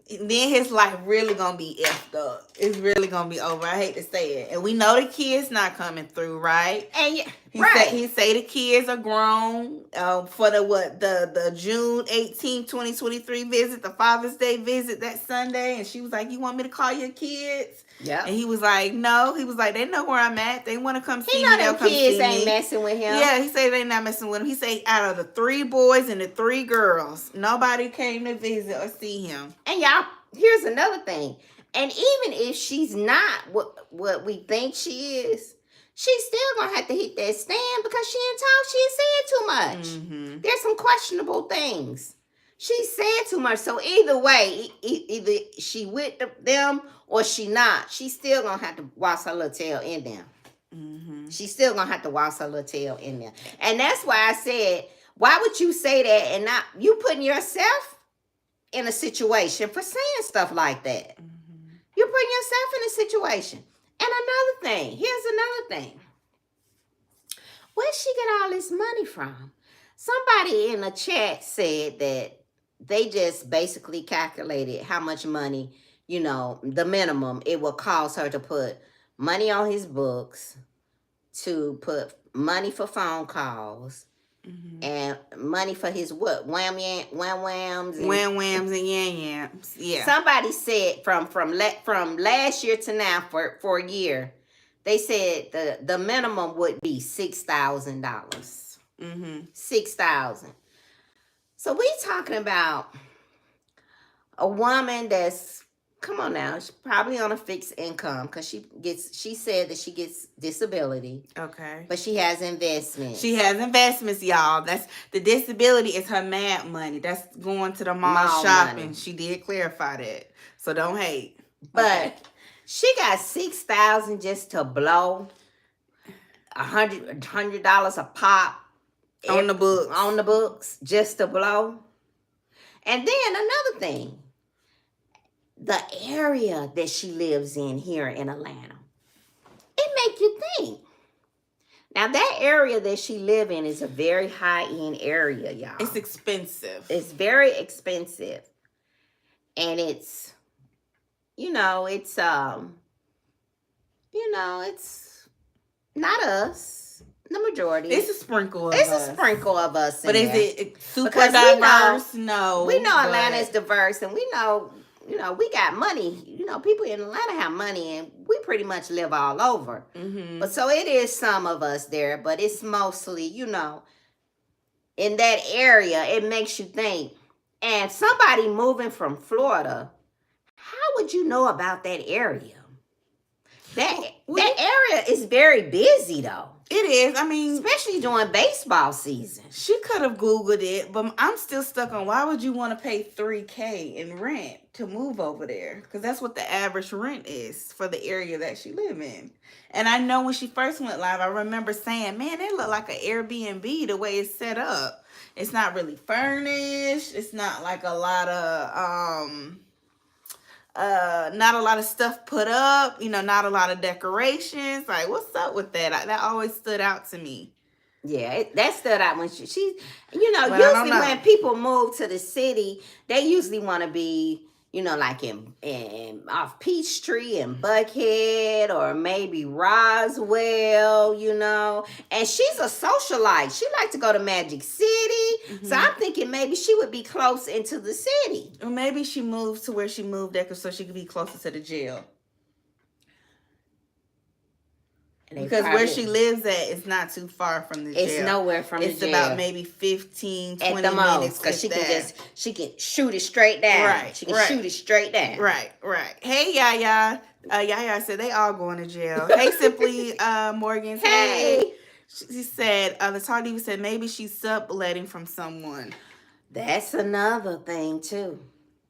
Then his life really gonna be effed up. It's really gonna be over. I hate to say it. And we know the kids not coming through, right? And he say the kids are grown for the June 18, 2023 visit, the Father's Day visit that Sunday. And she was like, you want me to call your kids? Yep. And he was like, no. He was like, they know where I'm at. They want to come He see know me. them They'll come kids see ain't me. messing with him. Yeah, he said they not messing with him. He said out of the 3 boys and the 3 girls, nobody came to visit or see him. And y'all, here's another thing. And even if she's not what we think she is, she's still gonna have to hit that stand because she ain't talk. She ain't saying too much. Mm-hmm. There's some questionable things. She said too much. So either way, either she with them or she not, she's still gonna have to wash her little tail in them. Mm-hmm. She's still gonna have to wash her little tail in there. And that's why I said, why would you say that and not you putting yourself in a situation for saying stuff like that? Mm-hmm. You're putting yourself in a situation. And another thing, here's another thing. Where'd she get all this money from? Somebody in the chat said that they just basically calculated how much money, the minimum it would cost her to put money on his books, to put money for phone calls, Mm-hmm. and money for his what? Whams and Wham whams and yam yams. Yeah. Somebody said from last year to now for a year, they said the minimum would be $6,000. Mm-hmm. $6,000. So we talking about a woman that's, come on now, she's probably on a fixed income because she said that she gets disability. Okay. But she has investments. She has investments, y'all. That's the disability is her mad money. That's going to the mall shopping. Money. She did clarify that. So don't hate. But okay. She got $6,000 just to blow $100 a pop on the books. On the books, just to blow. And then another thing. The area that she lives in here in Atlanta, it make you think. Now, that area that she live in is a very high-end area, y'all. It's expensive. It's very expensive. And it's it's not us, the majority. It's a sprinkle of us. It's a sprinkle of us. But is it super because diverse? No. We know Atlanta is diverse, and we know, we got money. People in Atlanta have money, and we pretty much live all over. Mm-hmm. But so it is some of us there, but it's mostly, in that area, it makes you think. And somebody moving from Florida, how would you know about that area? That area is very busy, though. It is. I mean, especially during baseball season. She could have Googled it, but I'm still stuck on why would you want to pay $3,000 in rent to move over there? Because that's what the average rent is for the area that she live in. And I know when she first went live, I remember saying, man, it looked like an Airbnb the way it's set up. It's not really furnished. It's not like a lot of not a lot of stuff put up, not a lot of decorations. Like, what's up with that? That always stood out to me. Yeah, that stood out when she usually when people move to the city, they usually want to be, like in off Peachtree and Buckhead or maybe Roswell, And she's a socialite. She likes to go to Magic City. Mm-hmm. So I'm thinking maybe she would be close into the city. Or maybe she moved to where she moved there so she could be closer to the jail. Because where she lives at is not too far from the jail. It's nowhere from the jail. It's about maybe 15, 20 at the minutes. Most, because she can shoot it straight down. Right. She can shoot it straight down. Right. Hey, Yaya. Yaya said they all going to jail. Hey, Simply Morgan. Hey. She said, the Talk Diva said maybe she's subletting from someone. That's another thing, too.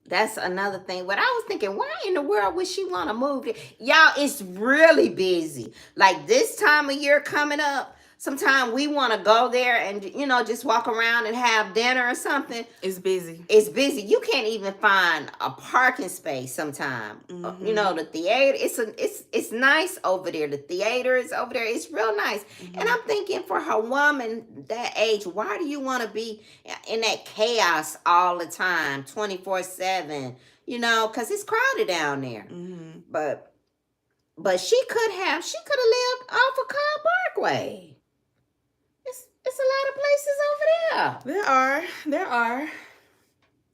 That's another thing. But I was thinking, why in the world would she want to move there? Y'all, it's really busy. Like this time of year coming up, sometimes we want to go there and, just walk around and have dinner or something. It's busy. It's busy. You can't even find a parking space sometimes. Mm-hmm. The theater, it's nice over there. The theater is over there. It's real nice. Mm-hmm. And I'm thinking for her woman that age, why do you want to be in that chaos all the time, 24/7? Because it's crowded down there. Mm-hmm. But she could have lived off of Cobb Parkway. It's a lot of places over there. There are.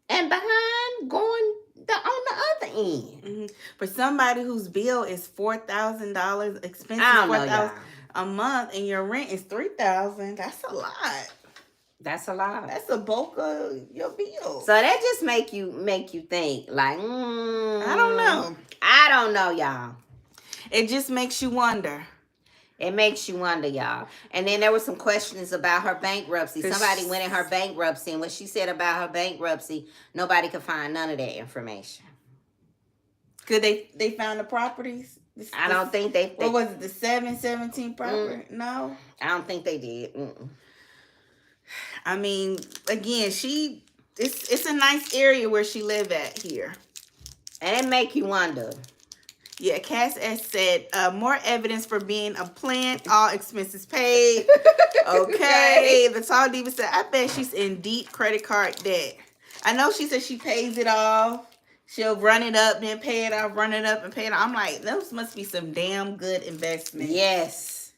And behind going on the other end. Mm-hmm. For somebody whose bill is $4,000, expenses I don't know, $4,000 y'all. a month, and your rent is $3,000, that's a lot. That's a lot. That's a bulk of your bill. So that just make you think like, I don't know. I don't know, y'all. It just makes you wonder. It makes you wonder, y'all. And then there were some questions about her bankruptcy. Somebody went in her bankruptcy, and what she said about her bankruptcy, nobody could find none of that information. Could they found the properties? I don't think they. What was it? The 717 property? No, I don't think they did. I mean, again, it's a nice area where she live at here. And it make you wonder. Yeah, Cass S said, more evidence for being a plant, all expenses paid. Okay. The Tall Diva said, I bet she's in deep credit card debt. I know she said she pays it off. She'll run it up, then pay it off, run it up, and pay it off. I'm like, those must be some damn good investments. Yes.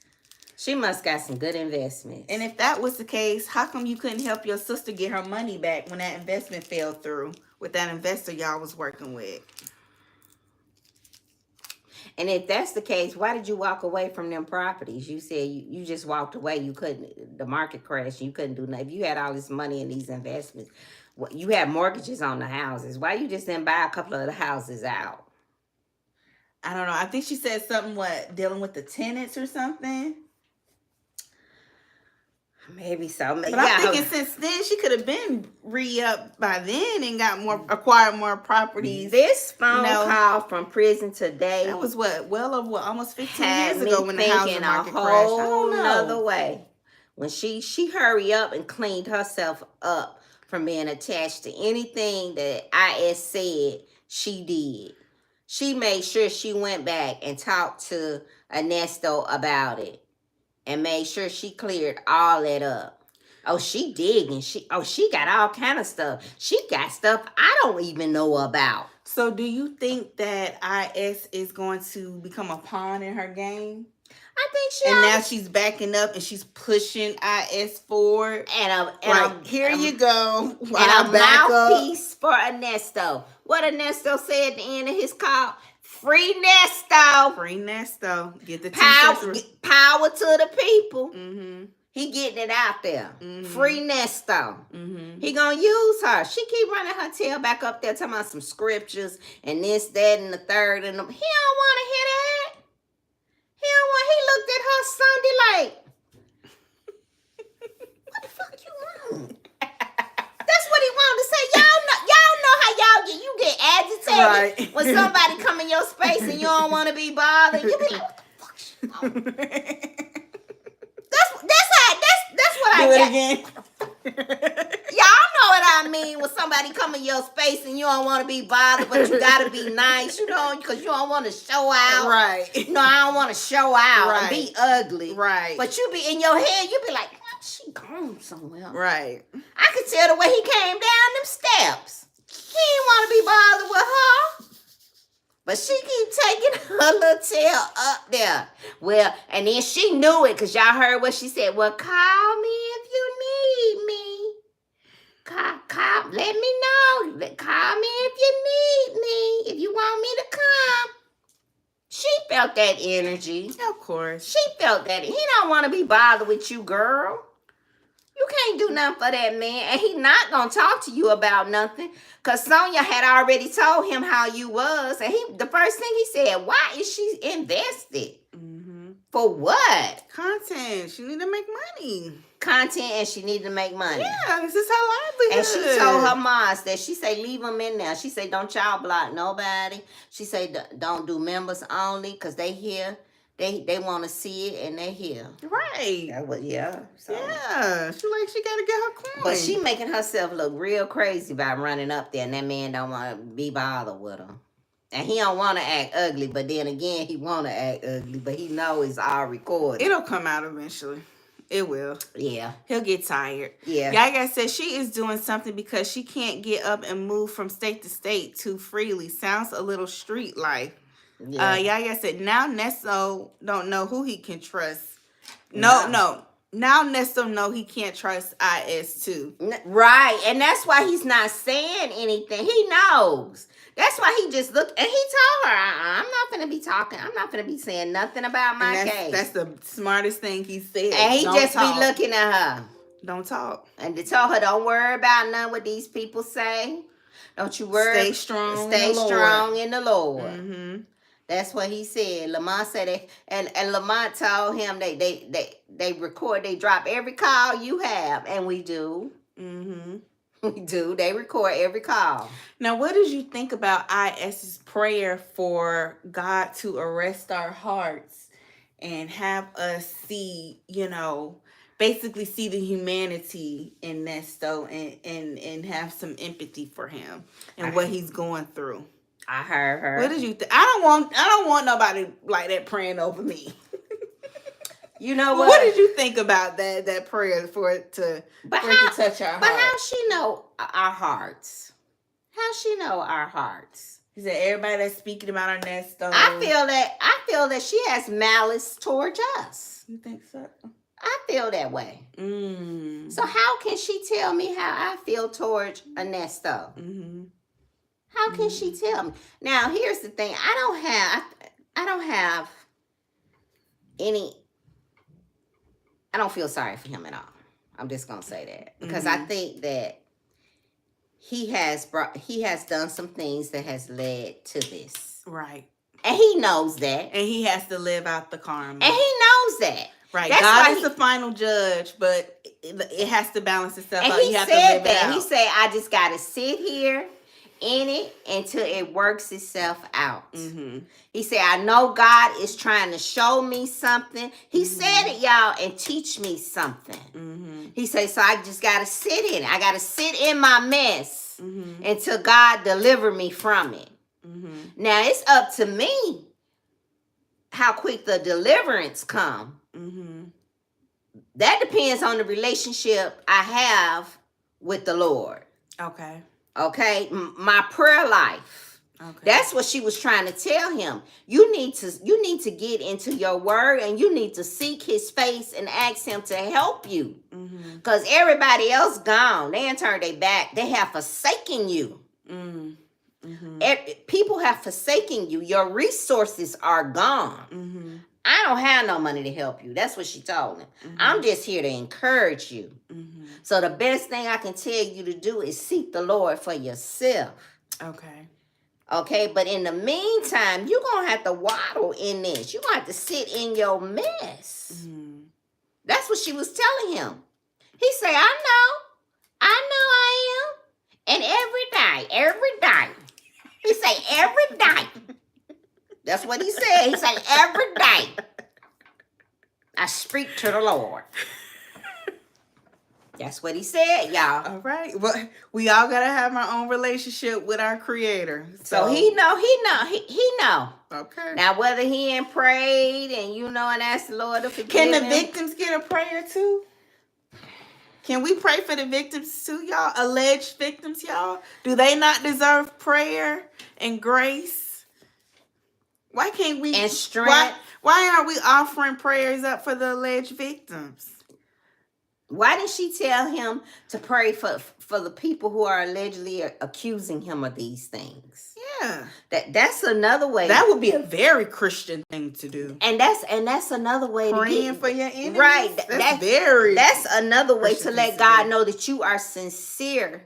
She must got some good investments. And if that was the case, how come you couldn't help your sister get her money back when that investment fell through with that investor y'all was working with? And if that's the case, why did you walk away from them properties? You said you just walked away. You couldn't, the market crashed. You couldn't do nothing. If you had all this money in these investments, you had mortgages on the houses. Why you just didn't buy a couple of the houses out? I don't know. I think she said something, dealing with the tenants or something? Maybe so. But I'm thinking since then she could have been re-up by then and acquired more properties. This phone call from prison today. That was almost 15 years ago when the housing market crashed. A whole nother way. When she hurried up and cleaned herself up from being attached to anything that IS said she did. She made sure she went back and talked to Ernesto about it. And made sure she cleared all that up. Oh, she digging. She got all kind of stuff. She got stuff I don't even know about. So do you think that IS is going to become a pawn in her game? I think she. And now she's backing up and she's pushing IS forward. Here you go. And a mouthpiece for Ernesto. What Ernesto said at the end of his call. Free Nesto. Free Nesto. Get the power to the people. Mm-hmm. He getting it out there. Mm-hmm. Free Nesto. Mm-hmm. He gonna use her. She keep running her tail back up there talking about some scriptures and this, that, and the third. And he don't want to hear that. He looked at her Sunday like, what the fuck you want? That's what he wanted to say. Y'all know how you get agitated when somebody come in your space and you don't want to be bothered. You be like, what the fuck she want? That's what I get. Again. Y'all know what I mean when somebody come in your space and you don't want to be bothered, but you gotta be nice, because you don't want to show out. Right. No, I don't want to show out and be ugly. Right. But you be in your head, you be like, she gone somewhere. Right. I could tell the way he came down them steps. He didn't want to be bothered with her. But she keep taking her little tail up there. Well, and then she knew it because y'all heard what she said. Well, call me if you need me. Call, let me know. Call me if you need me. If you want me to come. She felt that energy. Of course. She felt that. He don't want to be bothered with you, girl. You can't do nothing for that man. And he not going to talk to you about nothing. Because Sonia had already told him how you was. And the first thing he said, why is she invested? Mm-hmm. For what? Content. She need to make money. Content, and she needed to make money. Yeah, this is her livelihood. And she told her moms that she say leave them in there. She say don't y'all block nobody. She say don't do members only because they here. They want to see it and they here. Right. Yeah. So. Yeah. She got to get her coin. But she making herself look real crazy by running up there, and that man don't want to be bothered with her. And he don't want to act ugly, but then again, he want to act ugly, but he know it's all recorded. It'll come out eventually. It will. Yeah. He'll get tired. Yeah. Yaga said she is doing something because she can't get up and move from state to state too freely. Sounds a little street life. Yeah. Yaga said now Nesto don't know who he can trust. No. now Nesto know he can't trust IS too. Right. And that's why he's not saying anything. He knows. That's why he just looked and he told her, I'm not gonna be talking. I'm not gonna be saying nothing about my And case. that's the smartest thing he said. And he Don't just talk. be looking at her. Don't talk. And to tell her, don't worry about none what these people say. Don't you worry. Stay strong. Stay strong in the Lord. Mm-hmm. That's what he said. Lamont said it, and Lamont told him they record, they drop every call you have, and we do. Mm-hmm. We do. They record every call. Now, what did you think about IS's prayer for God to arrest our hearts and have us see, basically see the humanity in Nesto and have some empathy for him and what he's going through? I heard her. What did you think? I don't want nobody like that praying over me. You know what? What did you think about that prayer for it to touch our heart? But how she know our hearts? How she know our hearts? He said everybody that's speaking about our Nesto. I feel that she has malice towards us. You think so? I feel that way. So how can she tell me how I feel towards a Nesto? Mm-hmm. How can she tell me? Now here's the thing. I don't have any. I don't feel sorry for him at all. I'm just gonna say that because I think that he has done some things that has led to this. Right. And he knows that. And he has to live out the karma. And he knows that. Right. That's God is the final judge, but it has to balance itself and out. He said that. He said, I just gotta sit here in it until it works itself out. Mm-hmm. He said, I know God is trying to show me something. He said it, y'all, and teach me something. Mm-hmm. He said, so I just got to sit in it. I got to sit in my mess until God deliver me from it. Mm-hmm. Now, it's up to me how quick the deliverance come. Mm-hmm. That depends on the relationship I have with the Lord. Okay, my prayer life. Okay. That's what she was trying to tell him. You need to get into your word and you need to seek his face and ask him to help you. Because everybody else gone. They ain't turned their back. They have forsaken you. People have forsaken you. Your resources are gone. I don't have no money to help you. That's what she told him. I'm just here to encourage you. So the best thing I can tell you to do is seek the Lord for yourself. Okay, but in the meantime, you're going to have to waddle in this. You're going to have to sit in your mess. That's what she was telling him. He said, I know I am. And every day. He said, every day. That's what he said. He said, every day I speak to the Lord. That's what he said, y'all. All right. Well, we all got to have our own relationship with our Creator. So he know. Okay. Now, whether he ain't prayed and and asked the Lord to forgive Can the him. victims get a prayer too? Can we pray for the victims too, y'all? Alleged victims, y'all? Do they not deserve prayer and grace? Why can't we? And strength. Why aren't we offering prayers up for the alleged victims? Why did she tell him to pray for the people who are allegedly accusing him of these things? Yeah. That's another way. That would be a very Christian thing to do. And that's another way praying for your enemies. Right. That's another way Christian to let God know that you are sincere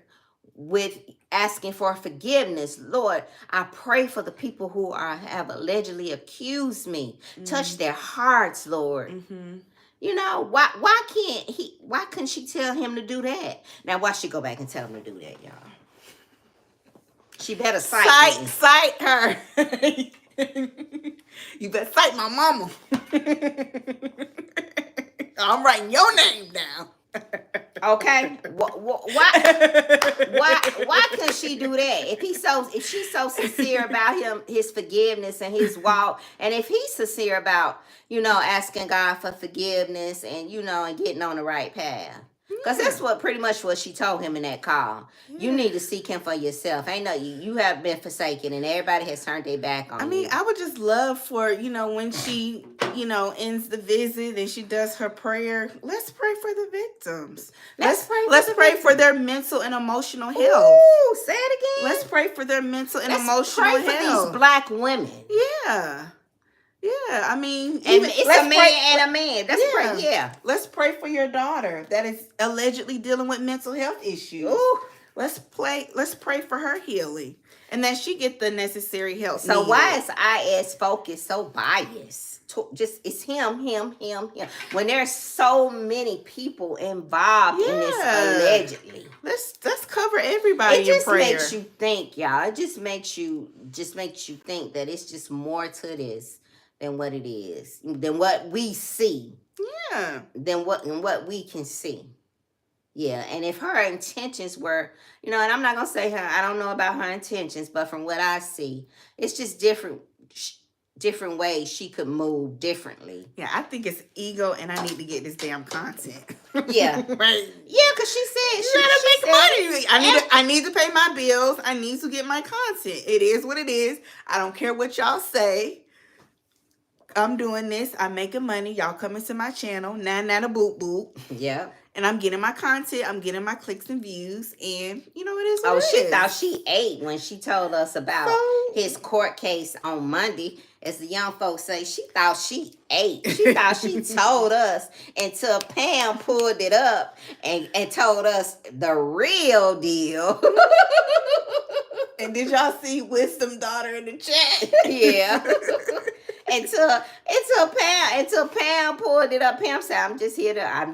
with asking for forgiveness. Lord, I pray for the people who have allegedly accused me. Touch their hearts, Lord. Why couldn't she tell him to do that? Now, why she go back and tell him to do that, y'all? She better cite her. You better cite my mama. I'm writing your name down. Okay. Why couldn't she do that? If she's so sincere about his forgiveness and his walk, and if he's sincere about asking God for forgiveness and and getting on the right path, Because that's what pretty much what she told him in that call. You need to seek him for yourself. Ain't no you have been forsaken and everybody has turned their back on you. I would just love for, when she, ends the visit and she does her prayer, let's pray for the victims. Let's pray for their mental and emotional health. Ooh, say it again. Let's pray for their mental and Let's emotional pray health. for these black women. Yeah. Yeah, And it's a man and a man. That's right. Yeah. Let's pray for your daughter that is allegedly dealing with mental health issues. Ooh. Let's pray for her healing and that she get the necessary help. So why is IS focus so biased? Just it's him. When there's so many people involved in this allegedly. Let's cover everybody in prayer. It just makes you think, y'all. It just makes you think that it's just more to this than what it is, than what we see. Yeah. Than what we can see. Yeah, and if her intentions were, and I'm not gonna say her, I don't know about her intentions, but from what I see, it's just different ways she could move differently. Yeah, I think it's ego, and I need to get this damn content. Yeah, right. Yeah, because she said she gotta make money. I need to pay my bills. I need to get my content. It is what it is. I don't care what y'all say. I'm doing this. I'm making money. Y'all coming to my channel. Nana boop boop. Yeah. And I'm getting my content. I'm getting my clicks and views. And, it is what it is. She thought she ate when she told us about his court case on Monday. As the young folks say, she thought she ate. She thought she told us until Pam pulled it up and told us the real deal. And did y'all see Wisdom Daughter in the chat? Yeah. Until Pam pulled it up. Pam said, I'm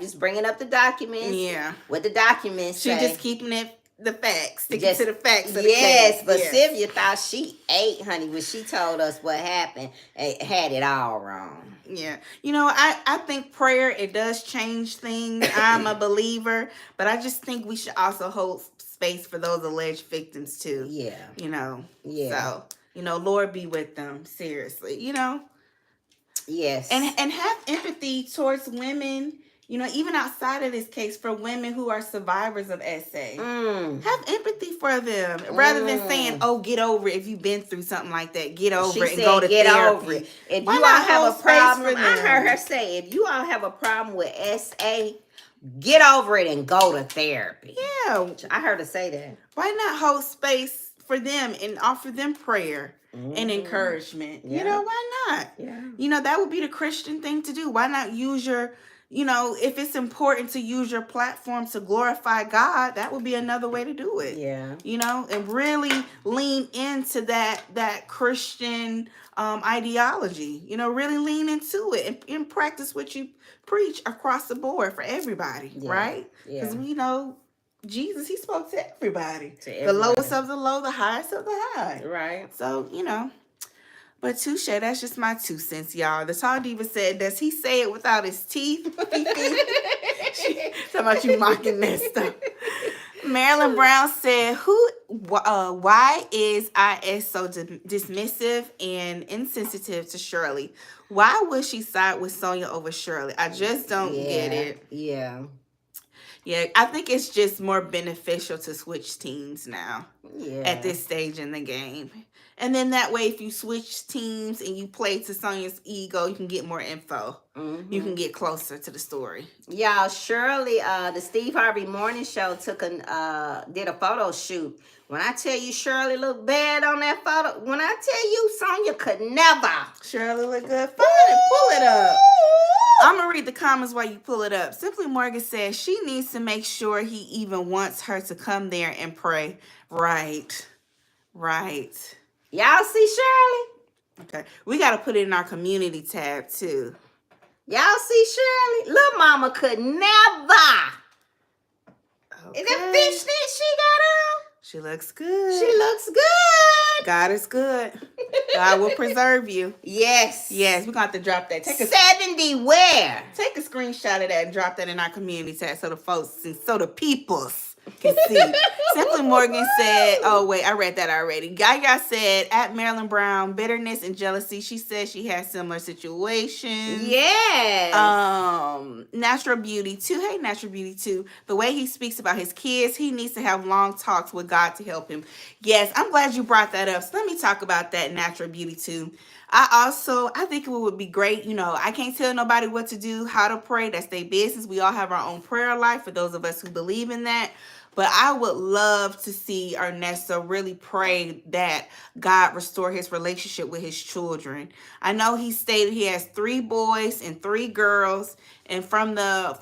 just bringing up the documents. Yeah. What the documents say. She just keeping the facts. Sticking to the facts of the case. Yes, but Sylvia thought she ate, honey, when she told us what happened. It had it all wrong. Yeah. I think prayer, it does change things. I'm a believer. But I just think we should also hold space for those alleged victims too. Yeah. Yeah. So, Lord be with them. Seriously. Yes. And have empathy towards women, even outside of this case, for women who are survivors of SA. Have empathy for them. Rather than saying, oh, get over it if you've been through something like that. Get over it and go to therapy. Over it. If you all have a problem, I heard her say, if you all have a problem with SA, get over it and go to therapy. Yeah. I heard her say that. Why not hold space for them and offer them prayer and encouragement? Yeah. Why not? Yeah. That would be the Christian thing to do. Why not use your, if it's important to use your platform to glorify God, that would be another way to do it. Yeah. And really lean into that Christian ideology. Really lean into it and practice what you preach across the board for everybody, right? Because we know Jesus, he spoke to everybody. The lowest of the low, the highest of the high. Right. So, but touche, that's just my 2 cents, y'all. The Tall Diva said, does he say it without his teeth? Talking about you mocking that stuff. Marilyn Brown said, why is IS so dismissive and insensitive to Shirley? Why would she side with Sonya over Shirley? I just don't get it. Yeah. Yeah, I think it's just more beneficial to switch teams now at this stage in the game. And then that way, if you switch teams and you play to Sonya's ego, you can get more info. You can get closer to the story. Y'all, Shirley, the Steve Harvey Morning Show did a photo shoot. When I tell you Shirley looked bad on that photo, when I tell you Sonya could never. Shirley look good. Find it, pull it up. I'm going to read the comments while you pull it up. Simply Morgan says she needs to make sure he even wants her to come there and pray. Right. Y'all see Shirley? Okay. We got to put it in our community tab too. Y'all see Shirley? Little mama could never. Okay. Is that fishnet she got on? She looks good. She looks good. God is good. God will preserve you. Yes. We're going to have to drop that. 70 where? Take a screenshot of that and drop that in our community tab so the folks and so the peoples can see. Simply Morgan said, oh, wait, I read that already. Gaga said, at Marilyn Brown, bitterness and jealousy. She said she has similar situations. Yes. Natural Beauty too. Hey, Natural Beauty too. The way he speaks about his kids, he needs to have long talks with God to help him. Yes, I'm glad you brought that up. So let me talk about that, Natural Beauty too. I think it would be great. I can't tell nobody what to do, how to pray. That's their business. We all have our own prayer life for those of us who believe in that. But I would love to see Ernesto really pray that God restore his relationship with his children. I know he stated he has 3 boys and 3 girls. And from the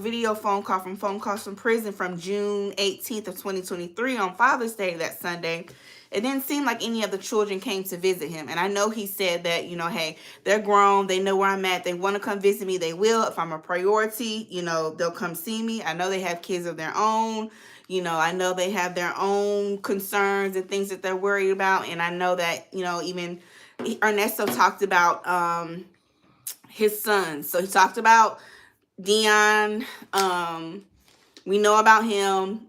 video phone call from Phone Calls from Prison from June 18th of 2023 on Father's Day that Sunday, it didn't seem like any of the children came to visit him. And I know he said that, hey, they're grown. They know where I'm at. They want to come visit me. They will. If I'm a priority, they'll come see me. I know they have kids of their own. I know they have their own concerns and things that they're worried about. And I know that, even Ernesto talked about his sons. So he talked about Dion. We know about him.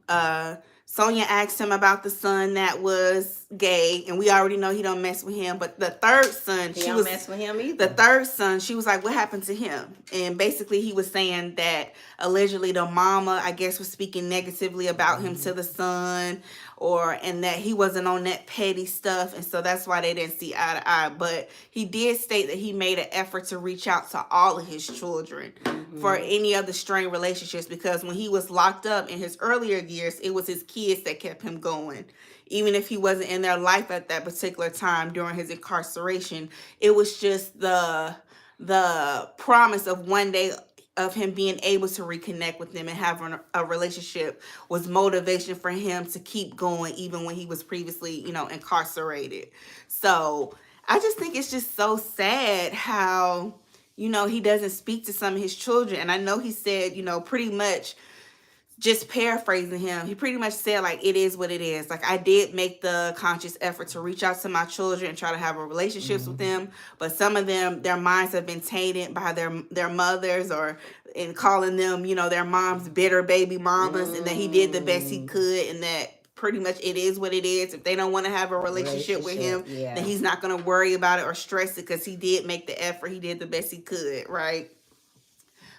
Sonia asked him about the son that was gay, and we already know he don't mess with him. But the third son, he don't mess with him either. The third son, she was like, "What happened to him?" And basically, he was saying that allegedly the mama, I guess, was speaking negatively about him to the son, and that he wasn't on that petty stuff, and so that's why they didn't see eye to eye. But he did state that he made an effort to reach out to all of his children for any of the strained relationships, because when he was locked up in his earlier years, it was his kids that kept him going. Even if he wasn't in their life at that particular time during his incarceration, it was just the promise of one day of him being able to reconnect with them and having a relationship was motivation for him to keep going even when he was previously, incarcerated. So I just think it's just so sad how, he doesn't speak to some of his children. And I know he said, pretty much, just paraphrasing him, he pretty much said, like, it is what it is. Like, I did make the conscious effort to reach out to my children and try to have a relationships with them, but some of them, their minds have been tainted by their mothers, or in calling them, their moms bitter baby mamas, and that he did the best he could, and that pretty much it is what it is. If they don't want to have a relationship with him, then he's not going to worry about it or stress it, because he did make the effort. He did the best he could, right?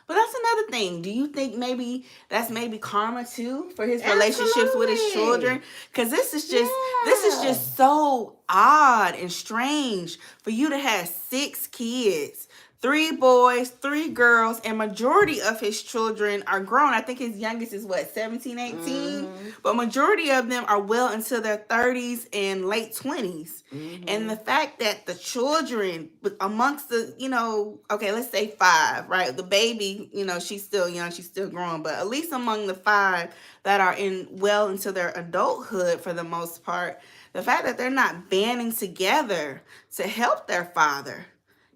But that's another thing. Do you think maybe that's karma too for his relationships with his children? Because this is just so odd and strange for you to have 6 kids, 3 boys, 3 girls, and majority of his children are grown. I think his youngest is 17, 18, but majority of them are well into their 30s and late 20s. And the fact that the children amongst the, okay, let's say 5, right? The baby, she's still young, she's still growing, but at least among the 5 that are well into their adulthood for the most part, the fact that they're not banding together to help their father,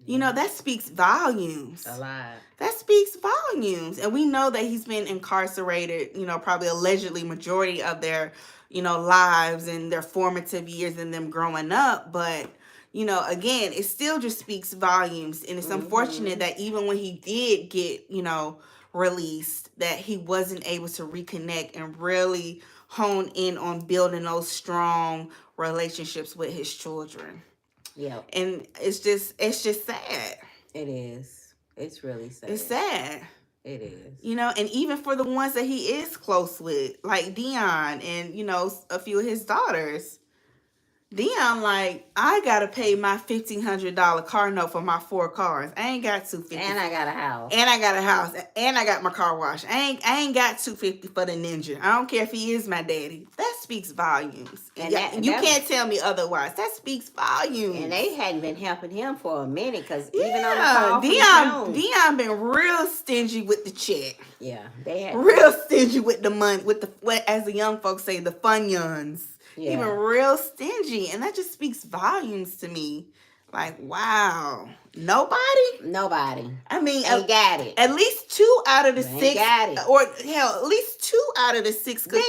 that speaks volumes. A lot. That speaks volumes. And we know that he's been incarcerated, probably allegedly majority of their, lives and their formative years and them growing up. But, again, it still just speaks volumes. And it's unfortunate that even when he did get, released, that he wasn't able to reconnect and really hone in on building those strong relationships with his children. Yeah. And it's just sad. It is. It's really sad. It's sad. It is. And even for the ones that he is close with, like Dion and, a few of his daughters. Dion, like, I gotta pay my $1,500 car note for my 4 cars. I ain't got $250. And I got a house. And I got a house. And I got my car wash. I ain't got $250 for the ninja. I don't care if he is my daddy. That speaks volumes. And you can't tell me otherwise. That speaks volumes. And they hadn't been helping him for a minute, because even on the call, Dion been real stingy with the check. Yeah, they had real stingy with the money, with what, as the young folks say, the funyuns. Yeah. He been real stingy, and that just speaks volumes to me. Like, wow. Nobody? I mean, ain't got it. At least 2 out of the 6, got it. Or hell, at least 2 out of the 6 could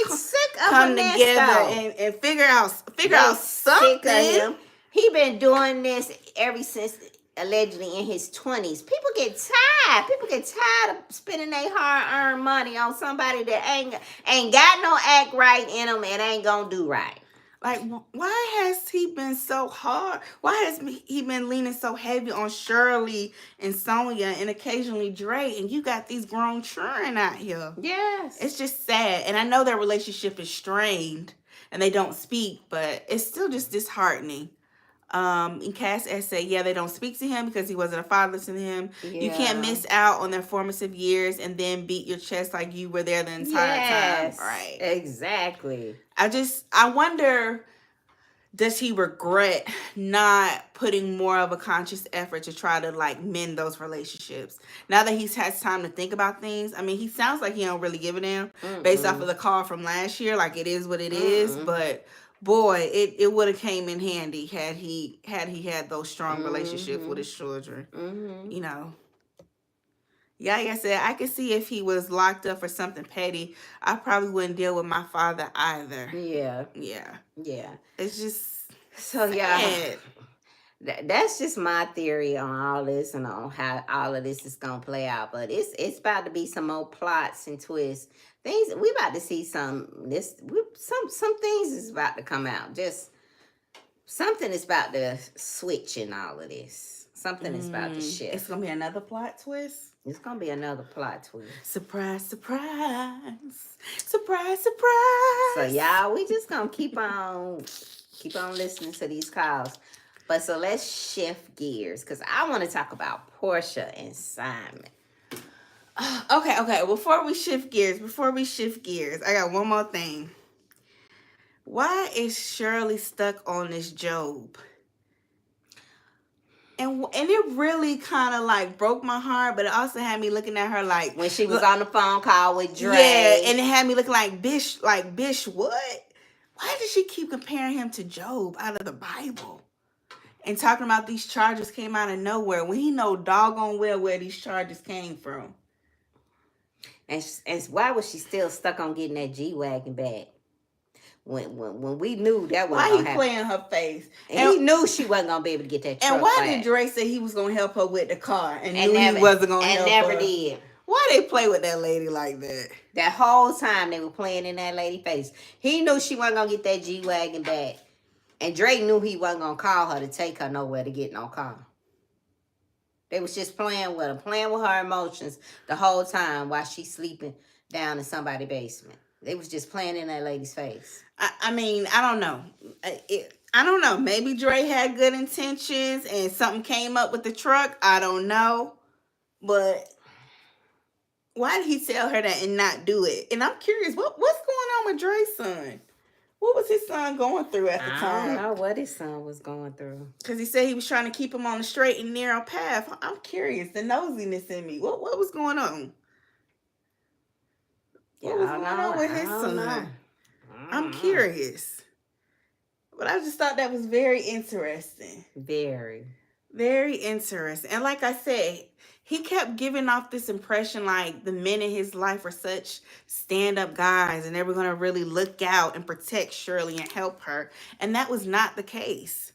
come together and figure out something. He been doing this ever since allegedly in his 20s. People get tired. People get tired of spending their hard-earned money on somebody that ain't got no act right in them and ain't gonna do right. Like, why has he been so hard? Why has he been leaning so heavy on Shirley and Sonia and occasionally Dre? And you got these grown children out here. Yes. It's just sad. And I know their relationship is strained and they don't speak, but it's still just disheartening. In Cass essay, yeah, they don't speak to him because he wasn't a father to him. Yeah. You can't miss out on their formative years and then beat your chest like you were there the entire time. Right. Exactly. I wonder, does he regret not putting more of a conscious effort to try to like mend those relationships now that he's had time to think about things? I mean, he sounds like he don't really give a damn based off of the call from last year. Like, it is what it is, but boy, it would have came in handy had he had those strong relationships with his children. You know. Yeah, like I said, I could see if he was locked up for something petty, I probably wouldn't deal with my father either. Yeah. It's just so sad. Yeah. That's just my theory on all this and on how all of this is gonna play out. But it's about to be some more plots and twists. Things we about to see some things is about to come out. Just something is about to switch in all of this. Something is about to shift. It's gonna be another plot twist. It's gonna be another plot twist. Surprise, surprise, surprise, surprise. So y'all, we just gonna keep on listening to these calls. But so let's shift gears because I want to talk about Portia and Simon. Okay. Before we shift gears, I got one more thing. Why is Shirley stuck on this Job? And it really kind of like broke my heart, but it also had me looking at her like when she was on the phone call with Dre. Yeah, and it had me looking like Bish, what? Why does she keep comparing him to Job out of the Bible? And talking about these charges came out of nowhere when he know doggone well where these charges came from. And why was she still stuck on getting that G-Wagon back? When we knew that wasn't going to happen. Why he playing her face? And he knew she wasn't going to be able to get that truck And why back. Did Dre say he was going to help her with the car and knew he wasn't going to help her? And never did. Why they play with that lady like that? That whole time they were playing in that lady's face. He knew she wasn't going to get that G-Wagon back. And Drake knew he wasn't going to call her to take her nowhere to get no car. They was just playing with her, playing with her emotions the whole time while she's sleeping down in somebody's basement. They was just playing in that lady's face. I mean, I don't know. I don't know. Maybe Dre had good intentions and something came up with the truck. I don't know. But why did he tell her that and not do it? And I'm curious, what's going on with Dre's son? What was his son going through at the time? I don't know what his son was going through. Because he said he was trying to keep him on the straight and narrow path. I'm curious. The nosiness in me. What was going on? What was going on with his son? I'm curious. But I just thought that was very interesting. Very. Very interesting. And like I said, he kept giving off this impression like the men in his life were such stand-up guys and they were going to really look out and protect Shirley and help her. And that was not the case.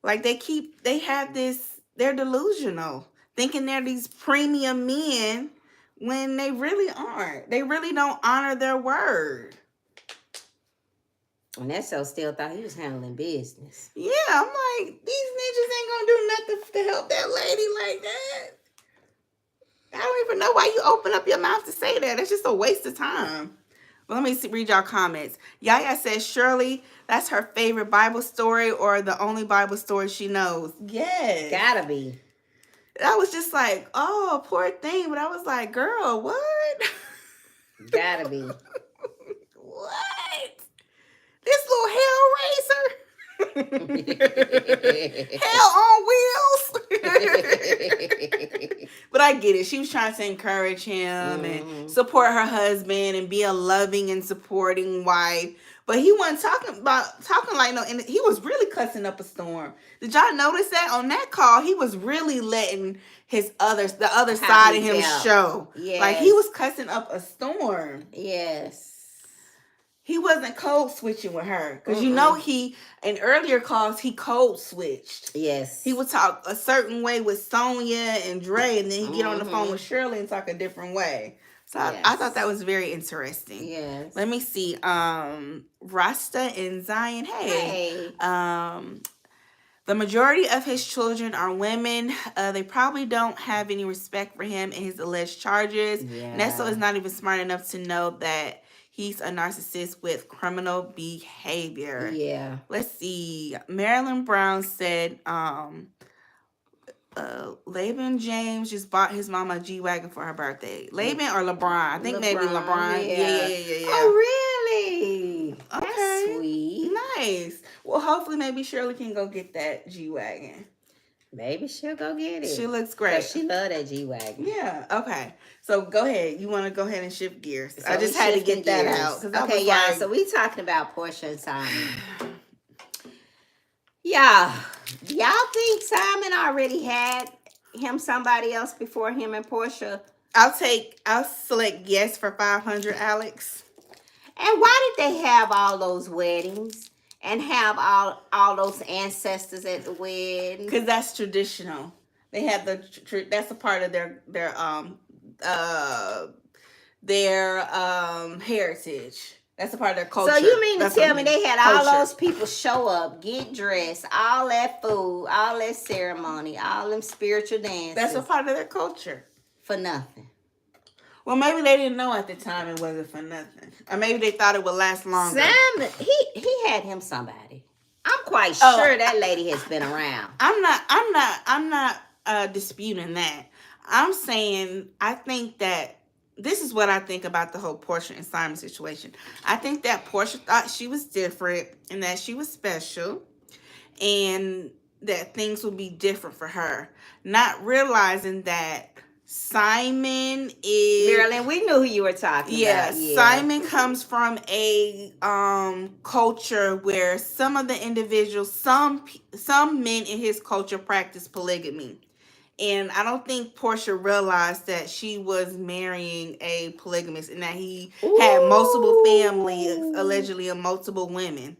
Like they're delusional, thinking they're these premium men when they really aren't. They really don't honor their word. And that show still thought he was handling business. Yeah, I'm like, these ninjas ain't going to do nothing to help that lady like that. I don't even know why you open up your mouth to say that. It's just a waste of time. Well, let me read y'all comments. Yaya says, Shirley, that's her favorite Bible story or the only Bible story she knows. Yes. Gotta be. I was just like, oh, poor thing. But I was like, girl, what? Gotta be. What? This little hell raiser? Hell on wheels? But I get it. She was trying to encourage him and support her husband and be a loving and supporting wife. But he wasn't talking like no, and he was really cussing up a storm. Did y'all notice that on that call? He was really letting the other side of him show. Yes. Like he was cussing up a storm. Yes. he wasn't code switching with her. Because you know he, in earlier calls, he code switched. Yes. He would talk a certain way with Sonia and Dre, and then he'd get on the phone with Shirley and talk a different way. So I thought that was very interesting. Yes. Let me see. Rasta and Zion. Hey. The majority of his children are women. They probably don't have any respect for him and his alleged charges. Yeah. Nesso is not even smart enough to know that he's a narcissist with criminal behavior. Yeah. Let's see. Marilyn Brown said, Laban James just bought his mama a G-Wagon for her birthday. Laban or LeBron? I think maybe LeBron. Yeah. Oh, really? Okay. That's sweet. Nice. Well, hopefully maybe Shirley can go get that G-Wagon. Maybe she'll go get it. She looks great. She love that G-Wagon. Yeah. Okay. So go ahead. You want to go ahead and shift gears. So I just had to get that out. Okay, y'all. So we talking about Portia and Simon. Yeah. Y'all think Simon already had somebody else before him and Portia? I'll select yes for 500, Alex. And why did they have all those weddings and have all those ancestors at the wedding? Because that's traditional. They have that's a part of their heritage. That's a part of their culture. So you mean to tell me they had all those people show up, get dressed, all that food, all that ceremony, all them spiritual dances? That's a part of their culture. For nothing. Well, maybe they didn't know at the time it wasn't for nothing. Or maybe they thought it would last longer. Simon, he had him somebody. I'm quite sure that lady has been around. I'm not disputing that. I'm saying I think that this is what I think about the whole Portia and Simon situation. I think that Portia thought she was different and that she was special and that things would be different for her. Not realizing that Simon is... Marilyn, we knew who you were talking about. Yeah, Simon comes from a culture where some of the individuals, some men in his culture practice polygamy. And I don't think Portia realized that she was marrying a polygamist and that he had multiple families, allegedly, of multiple women.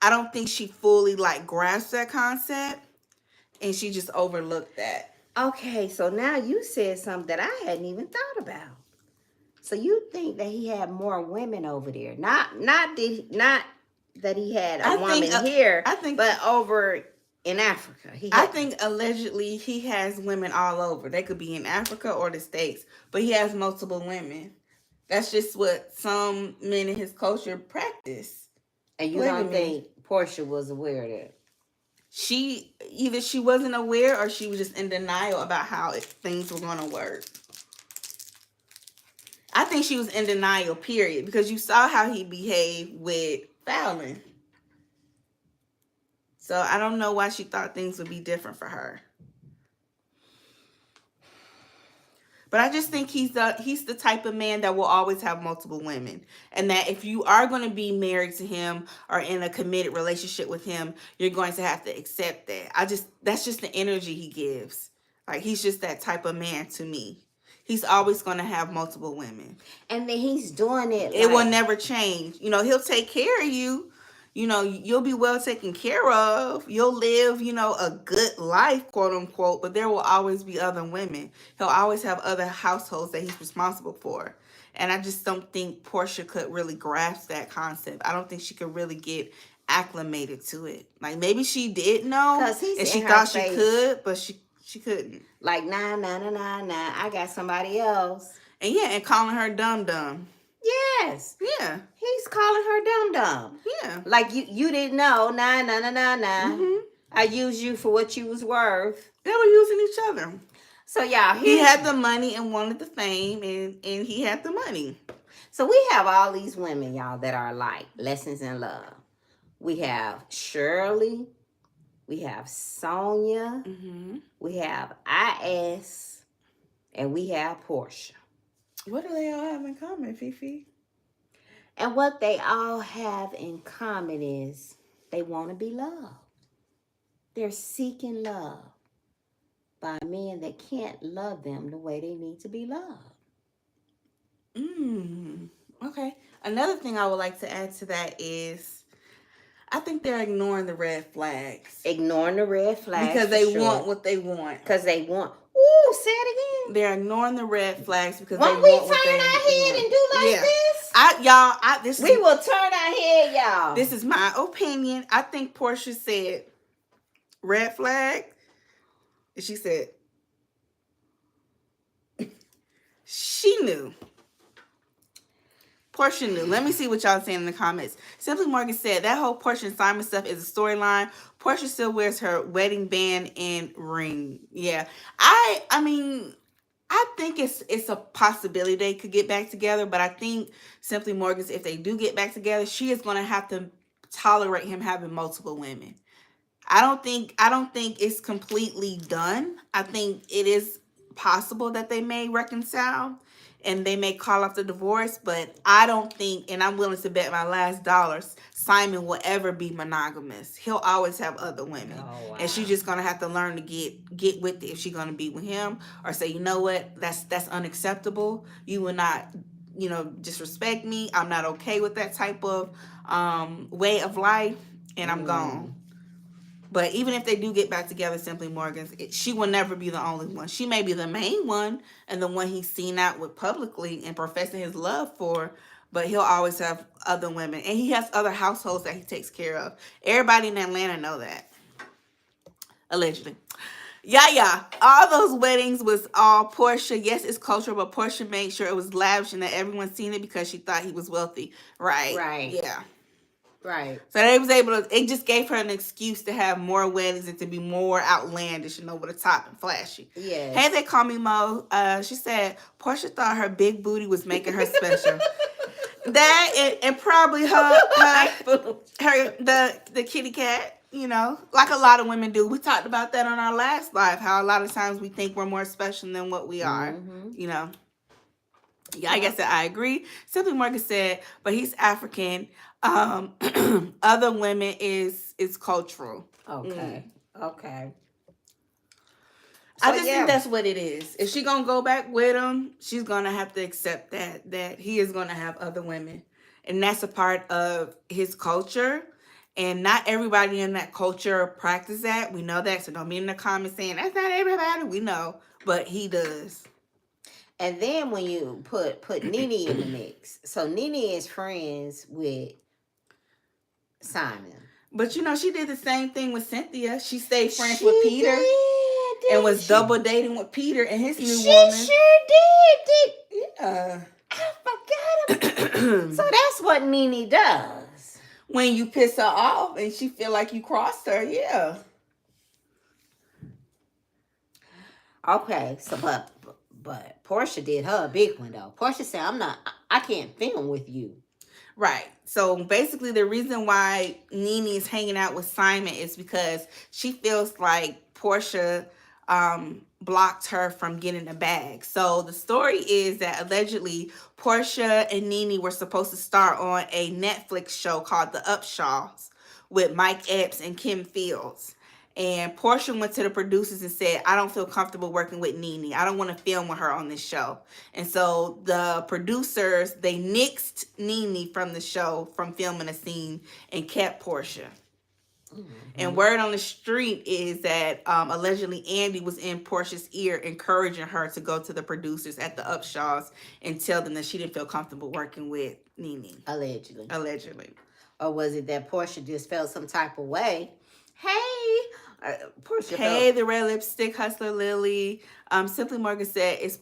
I don't think she fully grasped that concept, and she just overlooked that. Okay, so now you said something that I hadn't even thought about. So you think that he had more women over there? Not that he had a woman here, but over in Africa. I think allegedly he has women all over. They could be in Africa or the States, but he has multiple women. That's just what some men in his culture practice. And you don't think Portia was aware of that? Either she wasn't aware or she was just in denial about how things were going to work. I think she was in denial, period, because you saw how he behaved with Fallon. So I don't know why she thought things would be different for her. But I just think he's the type of man that will always have multiple women. And that if you are going to be married to him or in a committed relationship with him, you're going to have to accept that. That's just the energy he gives. He's just that type of man to me. He's always going to have multiple women. And then he's doing it. It will never change. He'll take care of you. You'll be well taken care of. You'll live, a good life, quote unquote, but there will always be other women. He'll always have other households that he's responsible for. And I just don't think Portia could really grasp that concept. I don't think she could really get acclimated to it. Maybe she did know and she thought she could, but she couldn't. Nah, I got somebody else. And calling her dumb. Yes. Yeah. He's calling her dumb. Yeah. You didn't know. Nah. Mm-hmm. I used you for what you was worth. They were using each other. So y'all, he had the money and wanted the fame, and he had the money. So we have all these women, y'all, that are lessons in love. We have Shirley. We have Sonia. Mm-hmm. We have IS. And we have Portia. What do they all have in common, Fifi? And what they all have in common is they want to be loved. They're seeking love by men that can't love them the way they need to be loved. Okay. Another thing I would like to add to that is I think they're ignoring the red flags Ignoring the red flags because they want what they want. Because they want. Ooh, say it again. They're ignoring the red flags because they Won't we want what turn they our head want. and do like this? We will turn our head, y'all. This is my opinion. I think Portia said red flag. And she said she knew. Portia knew. Let me see what y'all saying in the comments. Simply Morgan said that whole Portia and Simon stuff is a storyline. Portia still wears her wedding band and ring. Yeah. I mean, I think it's a possibility they could get back together, but I think Simply Morgan's, if they do get back together, she is gonna have to tolerate him having multiple women. I don't think it's completely done. I think it is possible that they may reconcile and they may call off the divorce, but I don't think, and I'm willing to bet my last dollars, Simon will ever be monogamous. He'll always have other women. Oh, wow. And she's just gonna have to learn to get with it if she's gonna be with him, or say, you know what, that's unacceptable. You will not, disrespect me. I'm not okay with that type of way of life, and I'm gone. But even if they do get back together, Simply Morgan's, she will never be the only one. She may be the main one and the one he's seen out with publicly and professing his love for, but he'll always have other women. And he has other households that he takes care of. Everybody in Atlanta know that. Allegedly. Yeah. All those weddings was all Portia. Yes, it's cultural, but Portia made sure it was lavish and that everyone seen it because she thought he was wealthy. Right. Yeah. Right. So they was able to, it just gave her an excuse to have more weddings and to be more outlandish and over the top and flashy. Yes. Hey, they call me Mo. She said Portia thought her big booty was making her special. That and probably the kitty cat, like a lot of women do. We talked about that on our last live, how a lot of times we think we're more special than what we are, Yeah, I guess that I agree. Simply Morgan said, but he's African. Other women is cultural. Okay. Okay. I just think that's what it is. If she gonna go back with him, she's gonna have to accept that he is gonna have other women, and that's a part of his culture. And not everybody in that culture practice that. We know that, so don't be in the comments saying that's not everybody. We know, but he does. And then when you put Nene in the mix, so Nene is friends with Simon. But she did the same thing with Cynthia. She stayed friends with Peter and was double dating with Peter and his new woman. She sure did. Yeah. I forgot. So that's what Nene does. When you piss her off and she feel like you crossed her, yeah. Okay, so but Portia did her a big one though. Portia said, I can't film with you. Right. So basically the reason why Nene is hanging out with Simon is because she feels like Portia blocked her from getting a bag. So the story is that allegedly Portia and Nene were supposed to star on a Netflix show called The Upshaws with Mike Epps and Kim Fields. And Portia went to the producers and said, I don't feel comfortable working with Nene. I don't want to film with her on this show. And so the producers, they nixed Nene from the show from filming a scene and kept Portia. And word on the street is that allegedly Andy was in Portia's ear encouraging her to go to the producers at the Upshaws and tell them that she didn't feel comfortable working with Nene. Allegedly. Or was it that Portia just felt some type of way? Portia. Hey, the red lipstick hustler Lily. Simply Morgan said, is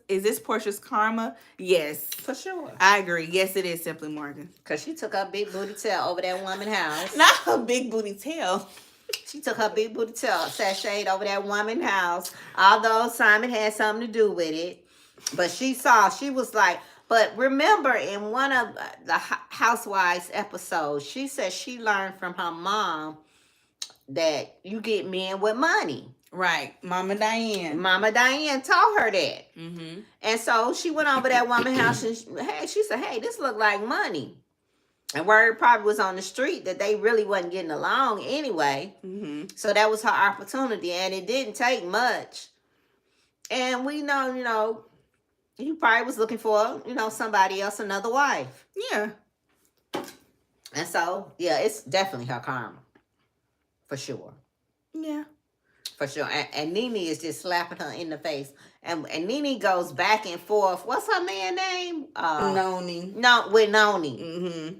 this Portia's karma? Yes. For sure. I agree. Yes, it is Simply Morgan. Because she took her big booty tail over that woman's house. Not her big booty tail. She took her big booty tail, sashayed over that woman's house. Although Simon had something to do with it. But she was like, but remember in one of the Housewives episodes, she said she learned from her mom that you get men with money. Right. Mama Diane taught her that. Mm-hmm. And so she went over that woman's house and she said, hey, this look like money. And word probably was on the street that they really wasn't getting along anyway. Mm-hmm. So that was her opportunity. And it didn't take much. And we know, He probably was looking for, somebody else, another wife. Yeah. And so, yeah, it's definitely her karma. For sure. Yeah. For sure. And Nene is just slapping her in the face. And Nene goes back and forth. What's her man name? Noni. No, with Noni. Mm-hmm.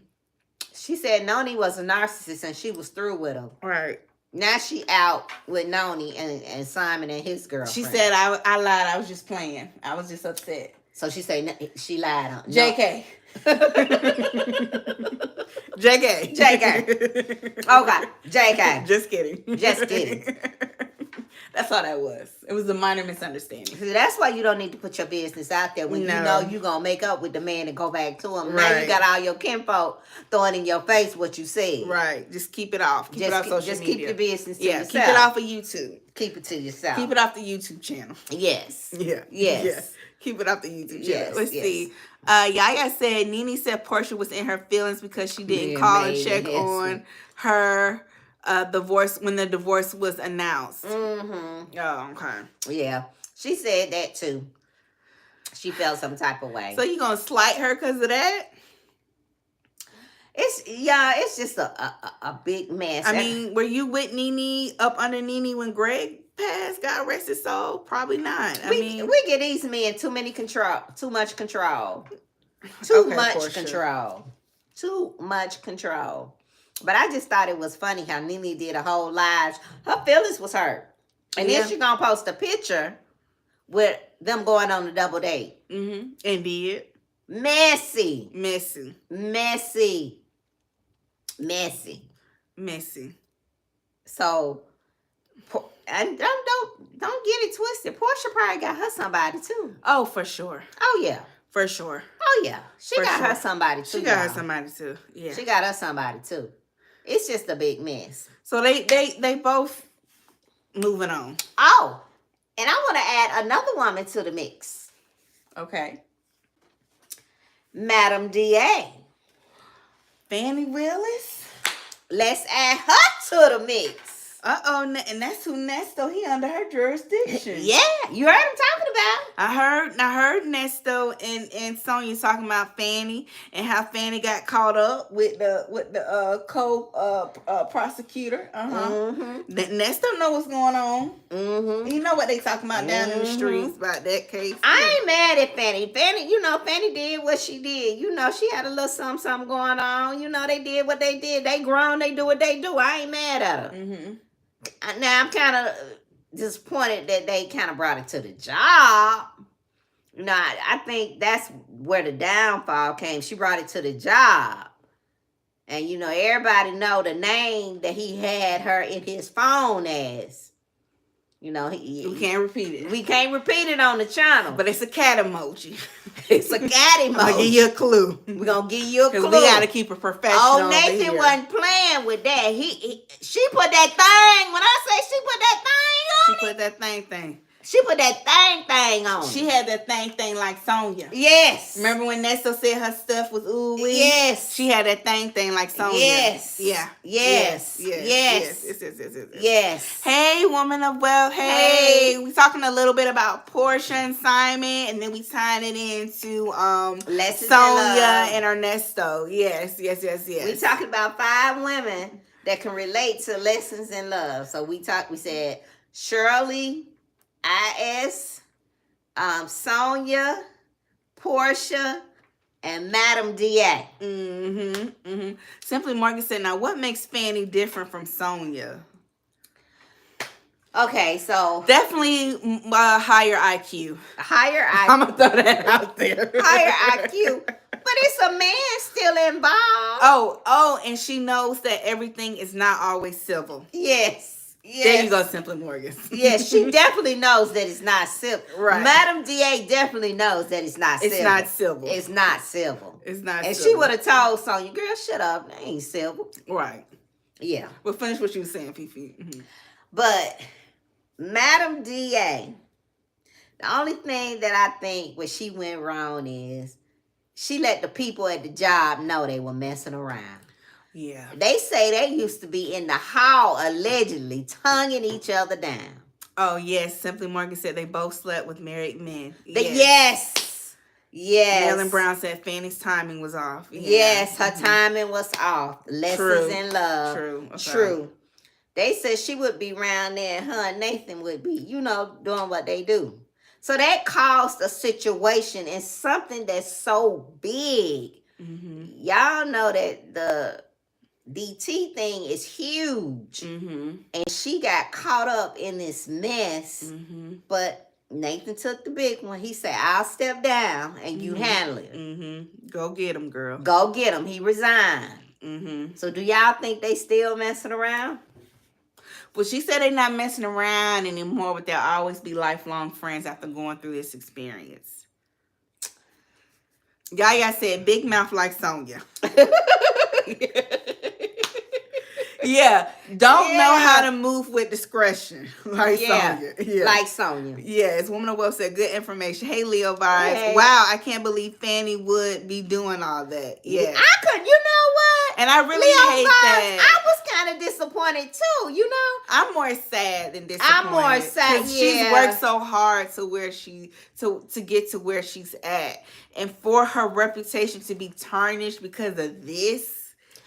She said Noni was a narcissist and she was through with him. Right. Now she out with Noni and Simon and his girlfriend. She said, I lied. I was just playing. I was just upset. So she said she lied on JK. JK. Okay. JK. Just kidding. Just kidding. That's all that was. It was a minor misunderstanding. See, that's why you don't need to put your business out there when you know you're going to make up with the man and go back to him. Right. Now you got all your kinfolk throwing in your face what you said. Right. Just keep it off. Keep it off social media. Just keep your business to yourself. Keep it off of YouTube. Keep it to yourself. Keep it off the YouTube channel. Yes. Yeah. Yes. Keep it off the YouTube channel. Yes. Let's see. Yaya said Nene said Portia was in her feelings because she didn't call and check on her divorce when the divorce was announced. Mm-hmm. Oh, okay. Yeah. She said that too. She felt some type of way. So you gonna slight her because of that? It's just a big mess. I mean, were you with Nene up under Nene when Greg passed, God rest his soul? Probably not. We get these men too much control. Too much control. But I just thought it was funny how Nene did a whole live. Her feelings was hurt. And then she gonna post a picture with them going on a double date. Mm-hmm. And did. Messy. So, and don't get it twisted. Portia probably got her somebody too. Oh, for sure. Oh yeah. For sure. Oh yeah. She got her somebody too. She got her somebody too. Yeah. She got her somebody too. It's just a big mess. So they both moving on. Oh, and I want to add another woman to the mix. Okay. Madam DA. Fannie Willis. Let's add her to the mix. And that's who Nesto, he under her jurisdiction. Yeah, you heard him talking about. I heard Nesto and Sonya talking about Fannie and how Fannie got caught up with the prosecutor. Mm-hmm. Nesto know what's going on. Mm-hmm. You know what they talking about down in the streets about that case. I ain't mad at Fannie. Fannie did what she did. She had a little something going on. They did what they did. They grown. They do what they do. I ain't mad at her. Mm-hmm. Now I'm kind of disappointed that they kind of brought it to the job. I think that's where the downfall came. She brought it to the job. And, everybody know the name that he had her in his phone as. We can't repeat it. We can't repeat it on the channel. But it's a cat emoji. It's a cat emoji. I'm going to give you a clue. We're going to give you a clue. Because we got to keep it professional. Oh, Nathan wasn't playing with that. She put that thing. When I say she put that thing on She put that thing. She put that thing on. She had that thing like Sonya. Yes. Remember when Nesto said her stuff was ooh wee? Yes. She had that thing like Sonya. Yes. Yeah. Yes. Yes. Hey, woman of wealth. Hey. We talking a little bit about Portia and Simon, and then we tying it into Sonya and Ernesto. Yes. We talking about 5 women that can relate to lessons in love. So we said Shirley, I.S., Sonya, Portia, and Madam D.A. Simply Morgan said, now what makes Fannie different from Sonya? Okay, so definitely higher IQ. Higher IQ. I'm going to throw that out there. Higher IQ. But it's a man still involved. Oh, and she knows that everything is not always civil. Yes. There you go, Simply Morgan. Yes, she definitely knows that it's not civil. Right. Madam DA definitely knows that it's not civil. It's not civil. It's not civil. It's not and civil. She would have told Sonya, girl, shut up. That ain't civil. Right. Yeah. Well, finish what you were saying, Fifi. Mm-hmm. But Madam DA, the only thing that I think where she went wrong is she let the people at the job know they were messing around. Yeah. They say they used to be in the hall allegedly tonguing each other down. Oh, yes. Simply Morgan said they both slept with married men. Yes. Marilyn Yes. Brown said Fanny's timing was off. Yeah. Yes, her timing was off. Lessons True. in love. True. Okay. True. They said she would be around there and her and Nathan would be, doing what they do. So that caused a situation and something that's so big. Y'all know that the DT thing is huge. And she got caught up in this mess. But Nathan took the big one. He said, I'll step down and you handle it. Go get him, girl. Go get him. He resigned. So do y'all think they still messing around? Well, she said they're not messing around anymore, but they'll always be lifelong friends after going through this experience. Yaya said, big mouth like Sonya. Yeah, don't know how to move with discretion, like Sonya. Yeah, like Sonya. Yes, Woman of Wealth said, good information. Hey, Leo Vibes. Hey. Wow, I can't believe Fanny would be doing all that. Yeah. I could, you know what? And I really Leo hate Vibes, that. I was kind of disappointed too, I'm more sad than disappointed. I'm more sad, because she's worked so hard to where to get to where she's at. And for her reputation to be tarnished because of this,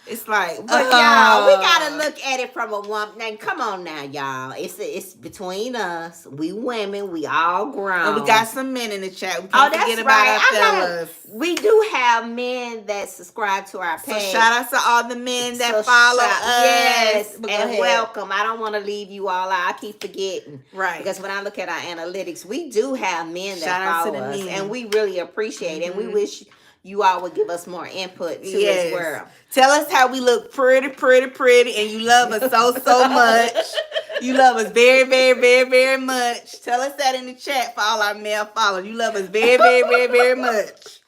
it's like, but y'all, we gotta look at it from a woman. Now, come on now, y'all. It's between us. We women, we all grown. And we got some men in the chat. We can't forget about our fellas. We do have men that subscribe to our page. So shout out to all the men that follow us. Yes, and welcome. I don't want to leave you all out. I keep forgetting. Right. Because when I look at our analytics, we do have men that follow us. Men. And we really appreciate it. And we wish you all would give us more input to this world. Tell us how we look pretty, and you love us so much. You love us very, very, very, very much. Tell us that in the chat for all our male followers. You love us very, very, very, very much.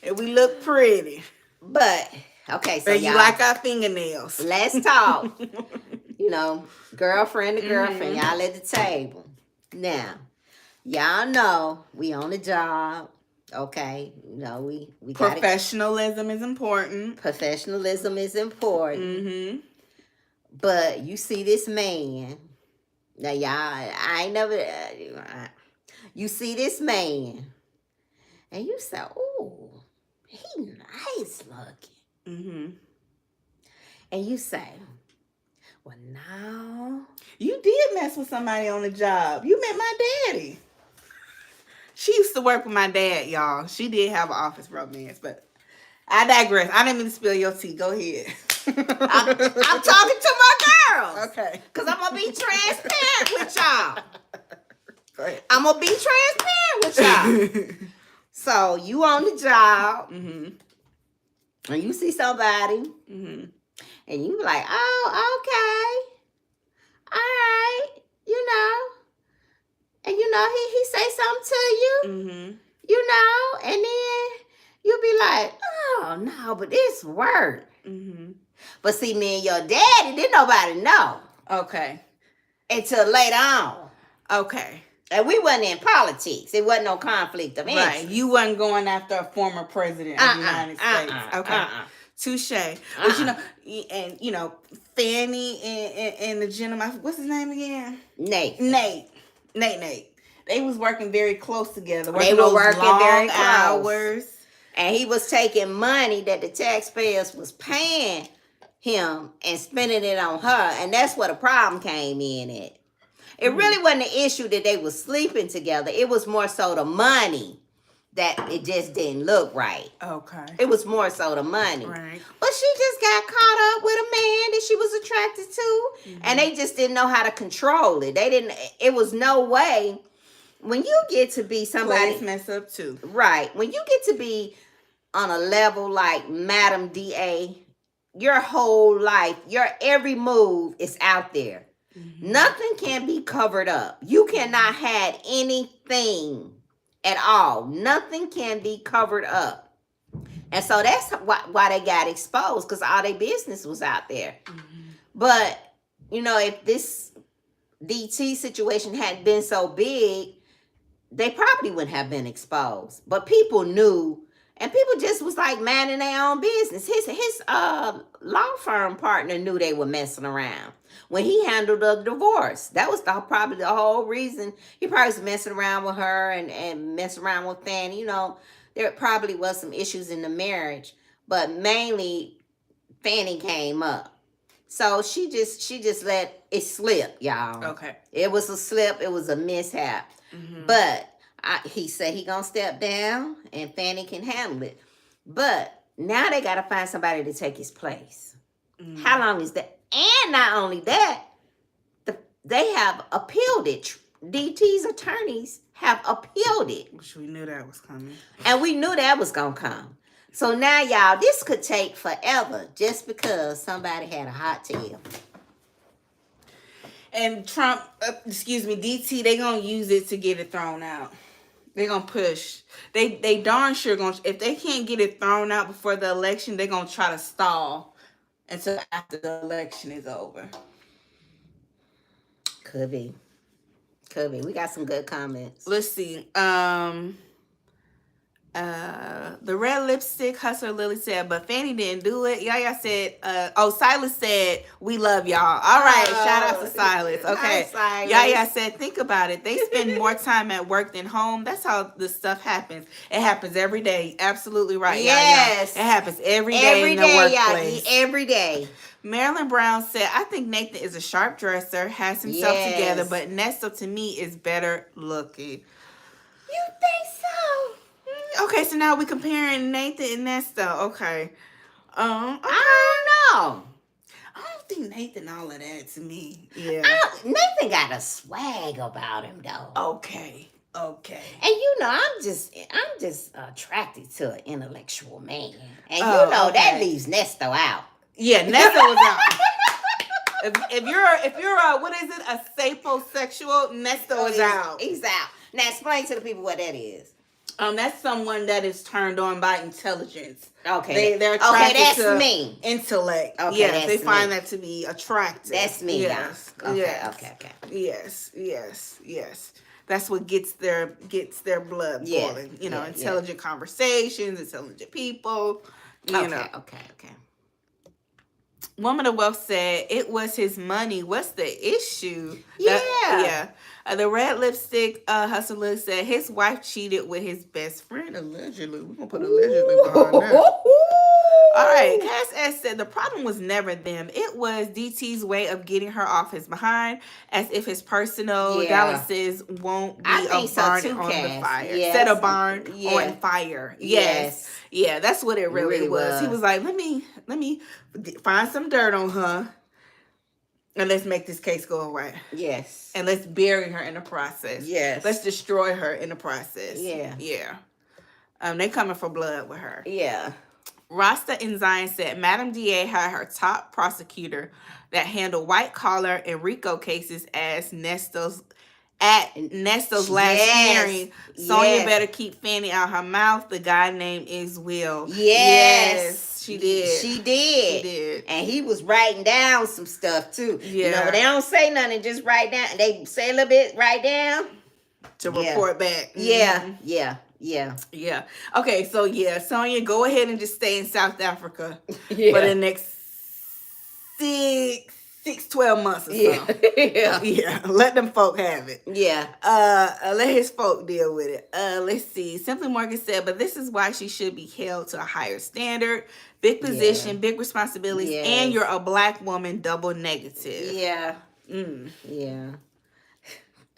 And we look pretty. But, okay, so you like our fingernails. Let's talk. Girlfriend to girlfriend. Y'all at the table. Now, y'all know we on the job. Okay, we professionalism is important. Professionalism is important. But you see this man. Now, y'all, I ain't never. You see this man, and you say, "Oh, he nice looking." And you say, "Well, now you did mess with somebody on the job. You met my daddy." She used to work with my dad, y'all. She did have an office romance, but I digress. I didn't mean to spill your tea. Go ahead. I'm talking to my girls. Okay. Because I'm going to be transparent with y'all. Go ahead. I'm going to be transparent with y'all. So, you on the job, and you see somebody, and you like, oh, okay. All right. And he say something to you, and then you'll be like, oh, no, but this work. But see, me and your daddy, didn't nobody know. Okay. Until later on. Okay. And we wasn't in politics. It wasn't no conflict of interest. Right. You wasn't going after a former president of the United States. Okay. Touche. But Fanny and the gentleman, what's his name again? Nate. They was working very close together. They were working very close. Hours. And he was taking money that the taxpayers was paying him and spending it on her. And that's where the problem came in at. It really wasn't the issue that they was sleeping together. It was more so the money that it just didn't look right. Okay. It was more so the money. Right. But she just got caught up with a man that she was attracted to. And they just didn't know how to control it. It was no way. When you get to be somebody... Please mess up too. Right. When you get to be on a level like Madam DA, your whole life, your every move is out there. Nothing can be covered up. You cannot hide anything at all. Nothing can be covered up. And so that's why they got exposed, because all their business was out there. But, if this DT situation hadn't been so big, they probably wouldn't have been exposed. But people knew, and people just was like minding their own business. His law firm partner knew they were messing around when he handled the divorce. That was probably the whole reason. He probably was messing around with her and messing around with Fanny. there probably was some issues in the marriage, but mainly Fanny came up. So she just let it slip, y'all. Okay. It was a slip. It was a mishap. But he said he gonna step down, and Fanny can handle it. But now they gotta find somebody to take his place. How long is that? And not only that, they have appealed it. DT's attorneys have appealed it. Which we knew that was coming. And we knew that was gonna come. So now, y'all, this could take forever just because somebody had a hot tail. And Trump, DT, they gonna use it to get it thrown out. They gonna push. They darn sure gonna, if they can't get it thrown out before the election, they gonna try to stall until after the election is over. Could be. We got some good comments. Let's see. The red lipstick hustler Lily said, but Fanny didn't do it. Yaya said, Silas said, we love y'all. All right, shout out to Silas. Okay. Silas. Yaya said, think about it. They spend more time at work than home. That's how this stuff happens. It happens every day. Absolutely right. Yes. Yaya. It happens every day in the workplace. Every day. Marilyn Brown said, I think Nathan is a sharp dresser, has himself together, but Nesta to me is better looking. You think so? Okay, so now we comparing Nathan and Nesta. Okay. I don't know. I don't think Nathan all of that to me. Yeah. Nathan got a swag about him though. Okay. And I'm just attracted to an intellectual man. And that leaves Nesta out. Yeah, Nesta was out. if you're what is it, a sapiosexual, Nesta was out. He's out. Now explain to the people what that is. That's someone that is turned on by intelligence. Okay. They're attracted to me. Intellect. Okay, yes, they find that to be attractive. That's me, yes. Okay, yes. Okay. Yes. That's what gets their blood boiling. Intelligent conversations, intelligent people. Okay. Woman of Wealth said it was his money. What's the issue? Yeah. The red lipstick hustler said his wife cheated with his best friend. Allegedly. We're going to put allegedly behind that. All right. Cass S said the problem was never them. It was DT's way of getting her off his behind, as if his personal dalliances won't be a barn on the fire. Yes. Set a barn on fire. Yes. Yeah, that's what it really was. He was like, let me find some dirt on her, and let's make this case go away. Yes. And let's bury her in the process. Yes. Let's destroy her in the process. Yeah. They coming for blood with her. Yeah. Rasta in Zion said, Madam DA had her top prosecutor that handled white collar and RICO cases as Nesta's last hearing. Sonya better keep Fanny out her mouth. The guy named is Will. Yes, she did. She did. And he was writing down some stuff too. Yeah. But they don't say nothing, just write down. They say a little bit, write down. To report back. Mm-hmm. Yeah. Okay, so Sonya, go ahead and just stay in South Africa for the next 12 months or so. Yeah. Let them folk have it. Yeah. Let his folk deal with it. Let's see. Simply Morgan said, but this is why she should be held to a higher standard. Big position, big responsibilities, and you're a black woman, double negative. Yeah. Yeah.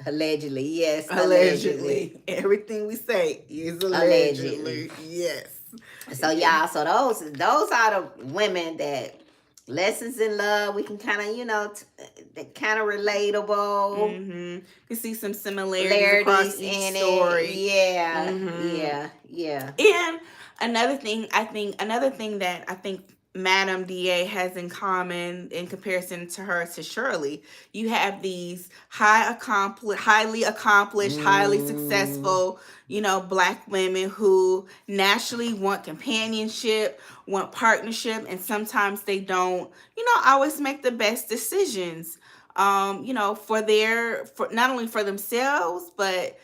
Allegedly, yes. Allegedly. Everything we say is allegedly. Yes. So y'all, those are the women that lessons in love. We can kind of, they're kind of relatable. Mm-hmm. You see some similarities across each story. Yeah. Mm-hmm. Yeah. And another thing that I think Madam DA has in common in comparison to Shirley, you have these highly accomplished, highly successful, black women who naturally want companionship, want partnership, and sometimes they don't, always make the best decisions, for not only for themselves, but,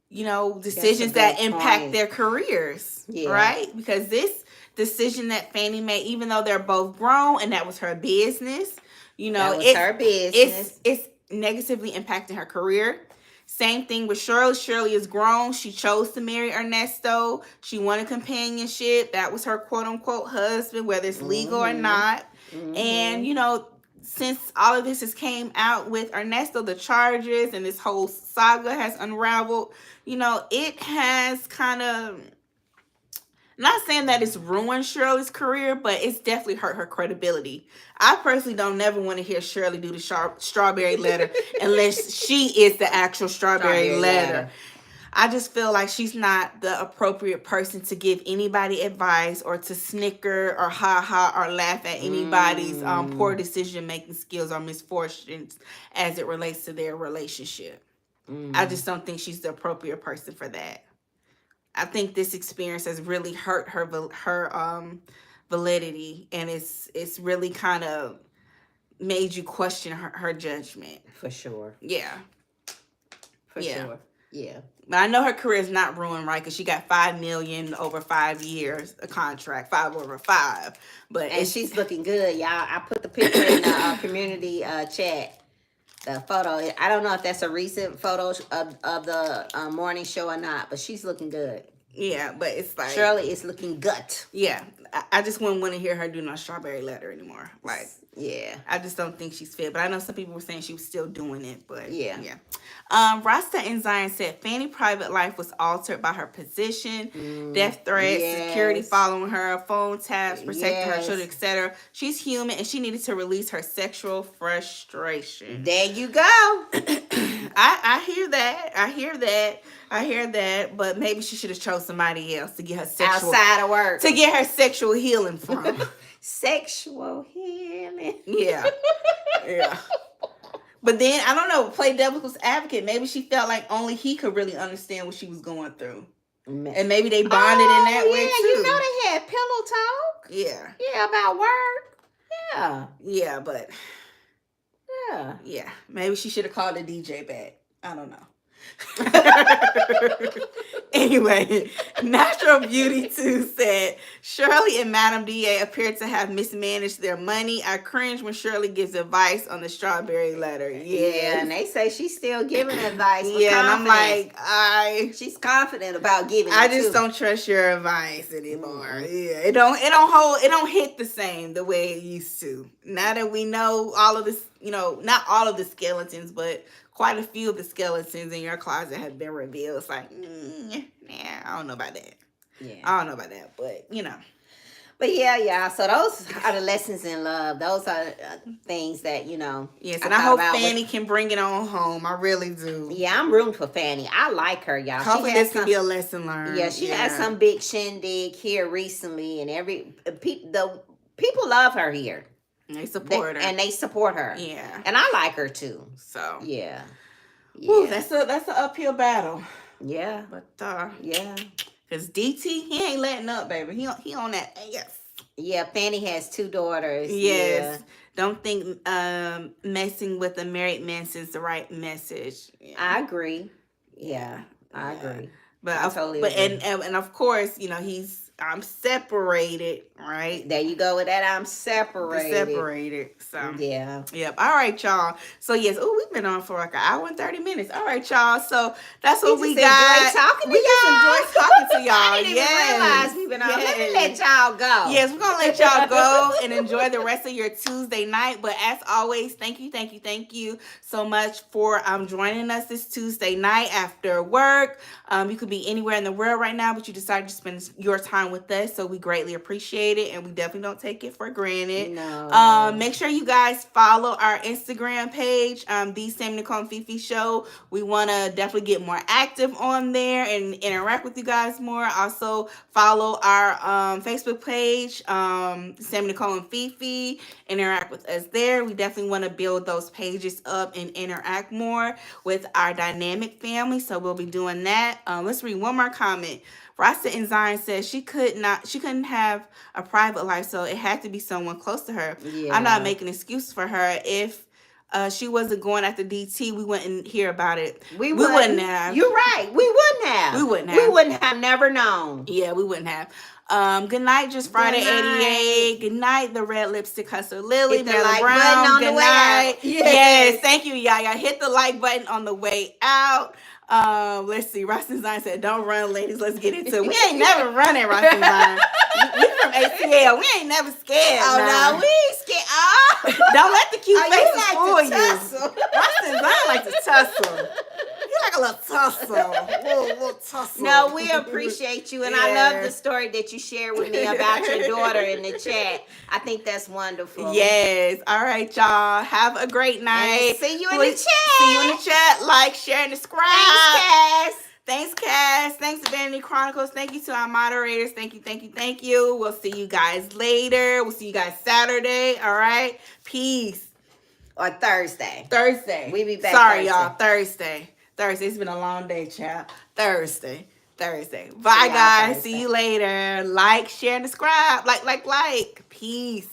decisions that impact their careers, right? Because this decision that Fanny made, even though they're both grown and that was her business, her business. It's negatively impacting her career. Same thing with Shirley. Shirley is grown. She chose to marry Ernesto. She wanted companionship. That was her quote unquote husband, whether it's legal or not. And, since all of this has came out with Ernesto, the charges and this whole saga has unraveled, it has kind of, not saying that it's ruined Shirley's career, but it's definitely hurt her credibility. I personally don't never want to hear Shirley do the strawberry letter unless she is the actual strawberry letter. I just feel like she's not the appropriate person to give anybody advice or to snicker or ha or laugh at anybody's poor decision-making skills or misfortunes as it relates to their relationship. I just don't think she's the appropriate person for that. I think this experience has really hurt her validity, and it's really kind of made you question her judgment. For sure. Yeah. For sure. Yeah. But I know her career is not ruined, right? Because she got $5 million over 5 years, a contract, 5 over 5. And she's looking good, y'all. I put the picture in the community chat. The photo. I don't know if that's a recent photo of the morning show or not, but she's looking good. Yeah, but it's like Shirley is looking gut. Yeah, I just wouldn't want to hear her do no strawberry letter anymore. Like, yeah, I just don't think she's fit. But I know some people were saying she was still doing it. But yeah. Rasta and Zion said Fanny's private life was altered by her position, death threats, security following her, phone taps, protecting her children, etc. She's human and she needed to release her sexual frustration. There you go. I hear that. I hear that, but maybe she should have chose somebody else to get her sexual outside of work to get her sexual healing from. Sexual healing. Yeah. But then I don't know. Play devil's advocate. Maybe she felt like only he could really understand what she was going through, and maybe they bonded in that way too. You know they had pillow talk. Yeah, about work. But maybe she should have called the DJ back. I don't know. Anyway, Natural Beauty 2 said Shirley and Madam DA appear to have mismanaged their money. I cringe when Shirley gives advice on the strawberry letter. Yeah, and they say she's still giving advice. Yeah, and I'm like, she's confident about giving. I just don't trust your advice anymore. Yeah, it don't hit the same the way it used to. Now that we know all of this, not all of the skeletons, but quite a few of the skeletons in your closet have been revealed. It's like, I don't know about that. Yeah. I don't know about that, but But yeah. So those are the lessons in love. Those are things that, Yes, and I hope Fanny can bring it on home. I really do. Yeah, I'm rooting for Fanny. I like her, y'all. Hopefully this can be a lesson learned. Yeah, she had some big shindig here recently, and the people love her here. They support her. And they support her. Yeah. And I like her too. So. Yeah. Whew, that's an uphill battle. Yeah. But yeah. Because DT, he ain't letting up, baby. He on that ass. Yeah, Fanny has 2 daughters. Yes. Yeah. Don't think messing with a married man sends the right message. Yeah. I agree. Yeah. I agree. But I totally agree. And of course, I'm separated, right? There you go with that. I'm separated. So yeah. Yep. All right, y'all. So yes. Oh, we've been on for like 1 hour and 30 minutes. All right, y'all. So that's what we got. We just enjoy talking to y'all. I didn't even realize we've been on. Let me let y'all go. Yes, we're gonna let y'all go and enjoy the rest of your Tuesday night. But as always, thank you so much for joining us this Tuesday night after work. You could be anywhere in the world right now, but you decided to spend your time with us, so we greatly appreciate it, and we definitely don't take it for granted. No. Make sure you guys follow our Instagram page, the Sammy Nicole and Fifi Show. We want to definitely get more active on there and interact with you guys more. Also follow our Facebook page, Sammy Nicole and Fifi. Interact with us there. We definitely want to build those pages up and interact more with our dynamic family, so we'll be doing that. Let's read one more comment. Rasta and Zion says she couldn't have a private life, so it had to be someone close to her. Yeah. I'm not making excuses for her. If she wasn't going after DT, we wouldn't hear about it. We wouldn't have. You're right. We wouldn't have. We wouldn't We have. wouldn't have never known. Yeah, we wouldn't have. Good night, Just Friday Good night. 88. Good night, the Red Lipstick Hustler Lily, Hit the Marilyn like Brown. button on Good the way night. out. Yes, thank you, Yaya. Hit the like button on the way out. Let's see. Rostin Zion said, "Don't run, ladies. Let's get into it." We ain't never running, Rostin Zion. We from ATL. We ain't never scared. Oh nah. no, we ain't scared. Oh. Don't let the cute Oh, you faces like fool to you. tussle. Rostin Zion like to tussle. You like a little tussle. Little tussle. No, we appreciate you, and I love the story that you shared with me about your daughter in the chat. I think that's wonderful. Yes. All right, y'all. Have a great night. And see you in the chat. See you in the chat. Like, share, and subscribe. Thanks, Cass. Thanks, Cass. Thanks to Vanity Chronicles. Thank you to our moderators. Thank you. We'll see you guys later. We'll see you guys Saturday. All right. Peace. Or Thursday. We be back Sorry, Thursday. y'all. Thursday. It's been a long day, child. Thursday. Bye, See y'all guys. Thursday. See you later. Like, share, and subscribe. Like. Peace.